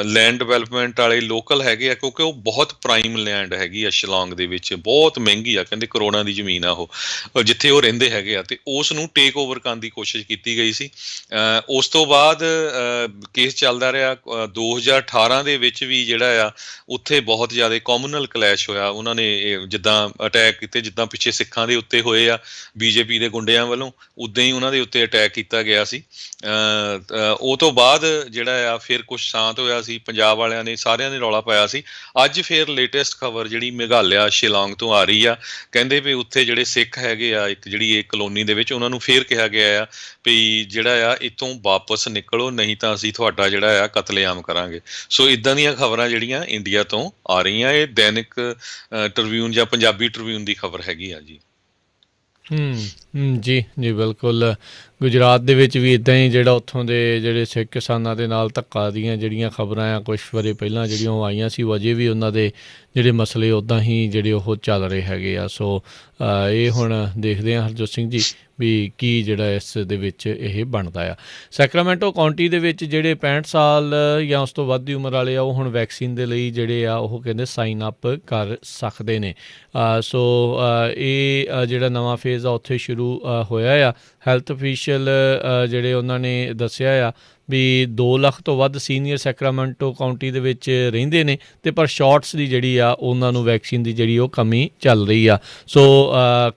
ਲੈਂਡ ਡਿਵੈਲਪਮੈਂਟ ਵਾਲੇ ਲੋਕਲ ਹੈਗੇ ਆ, ਕਿਉਂਕਿ ਉਹ ਬਹੁਤ ਪ੍ਰਾਈਮ ਲੈਂਡ ਹੈਗੀ ਆ ਸ਼ਿਲੌਂਗ ਦੇ ਵਿੱਚ, ਬਹੁਤ ਮਹਿੰਗੀ ਆ, ਕਹਿੰਦੇ ਕਰੋੜਾਂ ਦੀ ਜ਼ਮੀਨ ਆ ਉਹ ਜਿੱਥੇ ਉਹ ਰਹਿੰਦੇ ਹੈਗੇ ਆ, ਤੇ ਉਸ ਨੂੰ ਟੇਕ ਓਵਰ ਕਰਨ ਦੀ ਕੋਸ਼ਿਸ਼ ਕੀਤੀ ਗਈ ਸੀ। ਉਸ ਤੋਂ ਬਾਅਦ ਕੇਸ ਚੱਲਦਾ ਰਿਹਾ। 2018 ਦੇ ਵਿੱਚ ਵੀ ਜਿਹੜਾ ਆ ਉੱਥੇ ਬਹੁਤ ਜ਼ਿਆਦਾ ਕਮਿਊਨਲ ਕਲੈਸ਼ ਹੋਇਆ। ਉਹਨਾਂ ਨੇ ਜਿੱਦਾਂ ਅਟੈਕ ਕੀਤੇ, ਜਿੱਦਾਂ ਪਿੱਛੇ ਸਿੱਖਾਂ ਦੇ ਉੱਤੇ ਹੋਏ ਆ ਬੀਜੇਪੀ ਦੇ ਗੁੰਡਿਆਂ ਵੱਲੋਂ, ਉੱਦਾਂ ਹੀ ਉਹਨਾਂ ਦੇ ਉੱਤੇ ਅਟੈਕ ਕੀਤਾ ਗਿਆ ਸੀ। ਉਹ ਤੋਂ ਬਾਅਦ ਜਿਹੜਾ ਆ ਫਿਰ ਕੁਛ ਸ਼ਾਂਤ ਹੋਇਆ ਸੀ, ਪੰਜਾਬ ਵਾਲਿਆਂ ਨੇ ਸਾਰਿਆਂ ਨੇ ਰੌਲਾ ਪਾਇਆ ਸੀ। ਅੱਜ ਫਿਰ ਲੇਟੈਸਟ ਖਬਰ ਜਿਹੜੀ ਮੇਘਾਲਿਆ ਸ਼ਿਲੌਂਗ ਤੋਂ ਆ ਰਹੀ ਆ, ਕਹਿੰਦੇ ਵੀ ਉੱਥੇ ਜਿਹੜੇ ਸਿੱਖ ਹੈਗੇ ਆ ਇੱਕ ਜਿਹੜੀ ਇਹ ਕਲੋਨੀ ਦੇ ਵਿੱਚ, ਉਹਨਾਂ ਨੂੰ ਫੇਰ ਕਿਹਾ ਗਿਆ ਆ ਵੀ ਜਿਹੜਾ ਆ ਇੱਥੋਂ ਵਾਪਸ ਨਿਕਲੋ, ਨਹੀਂ ਤਾਂ ਅਸੀਂ ਤੁਹਾਡਾ ਜਿਹੜਾ ਆ ਕਤਲੇਆਮ ਕਰਾਂਗੇ। ਸੋ ਇਦਾਂ ਦੀਆਂ ਖਬਰਾਂ ਜਿਹੜੀਆਂ ਇੰਡੀਆ ਤੋਂ ਆ ਰਹੀਆਂ, ਇਹ ਦੈਨਿਕ ਟ੍ਰਿਬਿਊਨ ਜਾਂ ਪੰਜਾਬੀ ਟ੍ਰਿਬਿਊਨ ਦੀ ਖਬਰ ਹੈਗੀ ਆ ਜੀ। ਜੀ ਬਿਲਕੁਲ। ਗੁਜਰਾਤ ਦੇ ਵਿੱਚ ਵੀ ਇੱਦਾਂ ਹੀ ਜਿਹੜਾ ਉੱਥੋਂ ਦੇ ਜਿਹੜੇ ਸਿੱਖ ਕਿਸਾਨਾਂ ਦੇ ਨਾਲ ਧੱਕਾ ਦੀਆਂ ਜਿਹੜੀਆਂ ਖਬਰਾਂ ਆ ਕੁਛ ਵਰੇ ਪਹਿਲਾਂ ਜਿਹੜੀਆਂ ਉਹ ਆਈਆਂ ਸੀ, ਉਹ ਅਜੇ ਵੀ ਉਹਨਾਂ ਦੇ ਜਿਹੜੇ ਮਸਲੇ ਉੱਦਾਂ ਹੀ ਜਿਹੜੇ ਉਹ ਚੱਲ ਰਹੇ ਹੈਗੇ ਆ। ਸੋ ਇਹ ਹੁਣ ਦੇਖਦੇ ਹਾਂ ਹਰਜੋਤ ਸਿੰਘ ਜੀ ਵੀ ਕੀ ਜਿਹੜਾ ਇਸ ਦੇ ਵਿੱਚ ਇਹ ਬਣਦਾ ਆ। ਸੈਕਰਾਮੈਂਟੋ ਕਾਉਂਟੀ ਦੇ ਵਿੱਚ ਜਿਹੜੇ 65 ਸਾਲ ਜਾਂ ਉਸ ਤੋਂ ਵੱਧ ਦੀ ਉਮਰ ਵਾਲੇ ਆ ਉਹ ਹੁਣ ਵੈਕਸੀਨ ਦੇ ਲਈ ਜਿਹੜੇ ਆ ਉਹ ਕਹਿੰਦੇ ਸਾਈਨ ਅਪ ਕਰ ਸਕਦੇ ਨੇ। ਸੋ ਇਹ ਜਿਹੜਾ ਨਵਾਂ ਫੇਜ਼ ਆ ਉੱਥੇ ਸ਼ੁਰੂ ਹੋਇਆ ਆ। ਹੈਲਥ ਅਫੀਸ਼ੀਅਲ ਜਿਹੜੇ ਉਹਨਾਂ ਨੇ ਦੱਸਿਆ ਆ ਵੀ 2 ਲੱਖ ਤੋਂ ਵੱਧ ਸੀਨੀਅਰ ਸੈਕਰਾਮੈਂਟੋ ਕਾਉਂਟੀ ਦੇ ਵਿੱਚ ਰਹਿੰਦੇ ਨੇ, ਅਤੇ ਪਰ ਸ਼ਾਟਸ ਦੀ ਜਿਹੜੀ ਆ ਉਹਨਾਂ ਨੂੰ ਵੈਕਸੀਨ ਦੀ ਜਿਹੜੀ ਉਹ ਕਮੀ ਚੱਲ ਰਹੀ ਆ। ਸੋ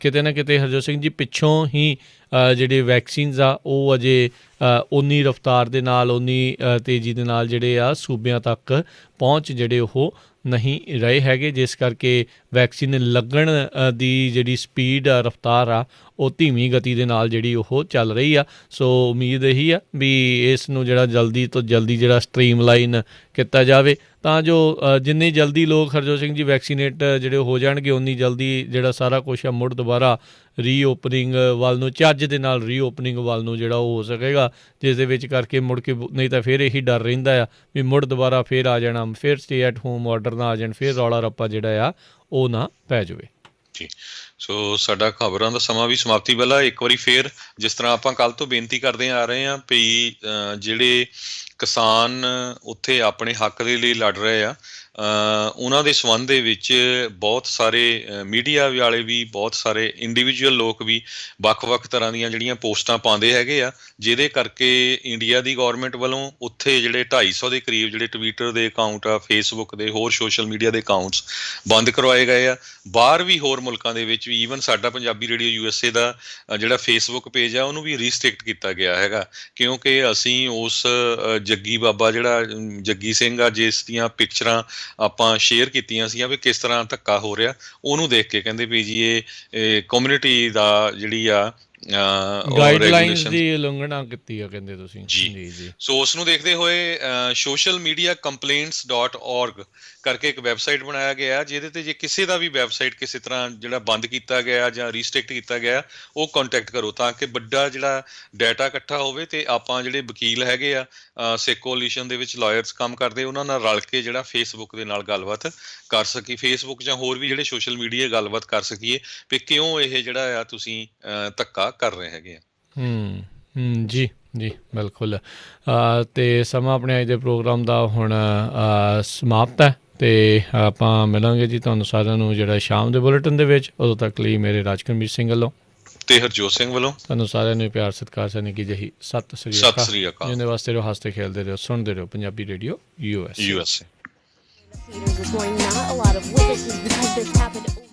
ਕਿਤੇ ਨਾ ਕਿਤੇ ਹਰਜੋਤ ਸਿੰਘ ਜੀ ਪਿੱਛੋਂ ਹੀ ਜਿਹੜੇ ਵੈਕਸੀਨਸ ਆ ਉਹ ਅਜੇ ਉਨੀ ਰਫਤਾਰ ਦੇ ਨਾਲ, ਉਨੀ ਤੇਜ਼ੀ ਦੇ ਨਾਲ ਜਿਹੜੇ ਆ ਸੂਬਿਆਂ ਤੱਕ ਪਹੁੰਚ ਜਿਹੜੇ ਉਹ ਨਹੀਂ ਰਹੇ ਹੈਗੇ, ਜਿਸ ਕਰਕੇ ਵੈਕਸੀਨ ਲੱਗਣ ਦੀ ਜਿਹੜੀ ਸਪੀਡ ਆ, ਰਫਤਾਰ ਆ, ਉਹ ਧੀਮੀ ਗਤੀ ਦੇ ਨਾਲ ਜਿਹੜੀ ਉਹ ਚੱਲ ਰਹੀ ਆ। ਸੋ ਉਮੀਦ ਇਹੀ ਆ ਵੀ ਇਸ ਨੂੰ ਜਿਹੜਾ ਜਲਦੀ ਤੋਂ ਜਲਦੀ ਜਿਹੜਾ ਸਟਰੀਮਲਾਈਨ ਕੀਤਾ ਜਾਵੇ, ਤਾਂ ਜੋ ਜਿੰਨੀ ਜਲਦੀ ਲੋਕ ਹਰਜੋਤ ਸਿੰਘ ਜੀ ਵੈਕਸੀਨੇਟ ਜਿਹੜੇ ਹੋ ਜਾਣਗੇ, ਉਨੀ ਜਲਦੀ ਜਿਹੜਾ ਸਾਰਾ ਕੁਛ ਆ ਮੁੜ ਦੁਬਾਰਾ ਰੀਓਪਨਿੰਗ ਵੱਲ ਨੂੰ, ਚੱਜ ਦੇ ਨਾਲ ਰੀਓਪਨਿੰਗ ਵੱਲ ਨੂੰ ਜਿਹੜਾ ਉਹ ਹੋ ਸਕੇਗਾ, ਜਿਸ ਦੇ ਵਿੱਚ ਕਰਕੇ ਮੁੜ ਕੇ ਨਹੀਂ ਤਾਂ ਫਿਰ ਇਹੀ ਡਰ ਰਹਿੰਦਾ ਆ ਵੀ ਮੁੜ ਦੁਬਾਰਾ ਫਿਰ ਆ ਜਾਣਾ, ਫਿਰ ਸਟੇ ਐਟ ਹੋਮ ਆਰਡਰ ਨਾ ਆ ਜਾਣ, ਫਿਰ ਰੌਲਾ ਰੱਪਾ ਜਿਹੜਾ ਆ ਉਹ ਨਾ ਪੈ ਜਾਵੇ ਜੀ। ਸੋ ਸਾਡਾ ਖਬਰਾਂ ਦਾ ਸਮਾਂ ਵੀ ਸਮਾਪਤੀ ਵਾਲਾ। ਇੱਕ ਵਾਰੀ ਫੇਰ ਜਿਸ ਤਰ੍ਹਾਂ ਆਪਾਂ ਕੱਲ੍ਹ ਤੋਂ ਬੇਨਤੀ ਕਰਦੇ ਆ ਰਹੇ ਹਾਂ ਵੀ ਜਿਹੜੇ ਕਿਸਾਨ ਉੱਥੇ ਆਪਣੇ ਹੱਕ ਦੇ ਲਈ ਲੜ ਰਹੇ ਆ, ਉਹਨਾਂ ਦੇ ਸੰਬੰਧ ਦੇ ਵਿੱਚ ਬਹੁਤ ਸਾਰੇ ਮੀਡੀਆ ਵਾਲੇ ਵੀ, ਬਹੁਤ ਸਾਰੇ ਇੰਡੀਵਿਜੂਅਲ ਲੋਕ ਵੀ ਵੱਖ-ਵੱਖ ਤਰ੍ਹਾਂ ਦੀਆਂ ਜਿਹੜੀਆਂ ਪੋਸਟਾਂ ਪਾਉਂਦੇ ਹੈਗੇ ਆ, ਜਿਹਦੇ ਕਰਕੇ ਇੰਡੀਆ ਦੀ ਗੌਰਮੈਂਟ ਵੱਲੋਂ ਉੱਥੇ ਜਿਹੜੇ 250 ਦੇ ਕਰੀਬ ਜਿਹੜੇ ਟਵਿੱਟਰ ਦੇ ਅਕਾਊਂਟ ਆ, ਫੇਸਬੁੱਕ ਦੇ, ਹੋਰ ਸੋਸ਼ਲ ਮੀਡੀਆ ਦੇ ਅਕਾਊਂਟਸ ਬੰਦ ਕਰਵਾਏ ਗਏ ਆ। ਬਾਹਰ ਵੀ ਹੋਰ ਮੁਲਕਾਂ ਦੇ ਵਿੱਚ ਵੀ, ਈਵਨ ਸਾਡਾ ਪੰਜਾਬੀ ਰੇਡੀਓ USA ਦਾ ਜਿਹੜਾ ਫੇਸਬੁੱਕ ਪੇਜ ਆ ਉਹਨੂੰ ਵੀ ਰੀਸਟ੍ਰਿਕਟ ਕੀਤਾ ਗਿਆ ਹੈਗਾ, ਕਿਉਂਕਿ ਅਸੀਂ ਉਸ ਜੱਗੀ ਬਾਬਾ ਜਿਹੜਾ ਜੱਗੀ ਸਿੰਘ ਆ, ਜਿਸ ਦੀਆਂ ਪਿਕਚਰਾਂ ਆਪਾਂ ਸ਼ੇਅਰ ਕੀਤੀਆਂ ਸੀਗੀਆਂ ਵੀ ਕਿਸ ਤਰ੍ਹਾਂ ਧੱਕਾ ਹੋ ਰਿਹਾ, ਉਹਨੂੰ ਦੇਖ ਕੇ ਕਹਿੰਦੇ ਵੀ ਜੀ ਇਹ ਕਮਿਊਨਿਟੀ ਦਾ ਜਿਹੜੀ ਆ ਗਾਈਡਲਾਈਨਸ ਦੀ ਉਲੰਘਣਾ ਕੀਤੀ ਆ ਕਹਿੰਦੇ ਤੁਸੀਂ ਜੀ। ਸੋ ਉਸ ਨੂੰ ਦੇਖਦੇ ਹੋਏ ਸੋਸ਼ਲ ਮੀਡੀਆ ਕੰਪਲੇਂਟਸ.org ਕਰਕੇ ਇੱਕ ਵੈਬਸਾਈਟ ਬਣਾਇਆ ਗਿਆ, ਜਿਹਦੇ ਤੇ ਜੇ ਕਿਸੇ ਦਾ ਵੀ ਵੈਬਸਾਈਟ ਕਿਸੇ ਤਰ੍ਹਾਂ ਜਿਹੜਾ ਬੰਦ ਕੀਤਾ ਗਿਆ ਜਾਂ ਰੀਸਟ੍ਰਿਕਟ ਕੀਤਾ ਗਿਆ, ਉਹ ਕੰਟੈਕਟ ਕਰੋ ਤਾਂ ਕਿ ਵੱਡਾ ਜਿਹੜਾ ਡਾਟਾ ਇਕੱਠਾ ਹੋਵੇ ਤੇ ਆਪਾਂ ਜਿਹੜੇ ਵਕੀਲ ਹੈਗੇ ਆ ਸਿੱਖ ਕੋਲੀਸ਼ਨ ਦੇ ਵਿੱਚ ਲਾਇਰਸ ਕੰਮ ਕਰਦੇ, ਉਹਨਾਂ ਨਾਲ ਰਲ ਕੇ ਜਿਹੜਾ ਫੇਸਬੁੱਕ ਦੇ ਨਾਲ ਗੱਲਬਾਤ ਕਰ ਸਕੀ, ਫੇਸਬੁੱਕ ਜਾਂ ਹੋਰ ਵੀ ਜਿਹੜੇ ਸੋਸ਼ਲ ਮੀਡੀਆ ਗੱਲਬਾਤ ਕਰ ਸਕੀਏ ਵੀ ਕਿਉਂ ਇਹ ਜਿਹੜਾ ਆ ਤੁਸੀਂ ਧੱਕਾ ਕਰ ਰਹੇ ਹੈਗੇ ਆ। ਜੀ ਜੀ ਬਿਲਕੁਲ। ਤੇ ਸਮਾਂ ਆਪਣੇ ਅੱਜ ਦੇ ਪ੍ਰੋਗਰਾਮ ਦਾ ਹੁਣ ਸਮਾਪਤ ਹੈ ਤੇ ਆਪਾਂ ਮਿਲਾਂਗੇ ਜੀ ਤੁਹਾਨੂੰ ਸਾਰਿਆਂ ਨੂੰ ਜਿਹੜਾ ਸ਼ਾਮ ਦੇ ਬੁਲੇਟਿਨ ਦੇ ਵਿੱਚ। ਉਦੋਂ ਤੱਕ ਲਈ ਮੇਰੇ ਰਾਜਕਰਮਜੀਤ ਸਿੰਘ ਵੱਲੋਂ ਤੇ ਹਰਜੋਤ ਸਿੰਘ ਵੱਲੋਂ ਤੁਹਾਨੂੰ ਸਾਰਿਆਂ ਨੂੰ ਪਿਆਰ ਸਤਿਕਾਰ ਸਨ ਕੀ ਜਿਹੀ ਸਤਿ ਸ੍ਰੀ ਅਕਾਲ। ਜਿਹਦੇ ਵਾਸਤੇ ਰਹੋ, ਹੱਸਦੇ ਖੇਲਦੇ ਰਹੋ, ਸੁਣਦੇ ਰਹੋ Punjabi radio USA। This morning, not a lot of witnesses because this happened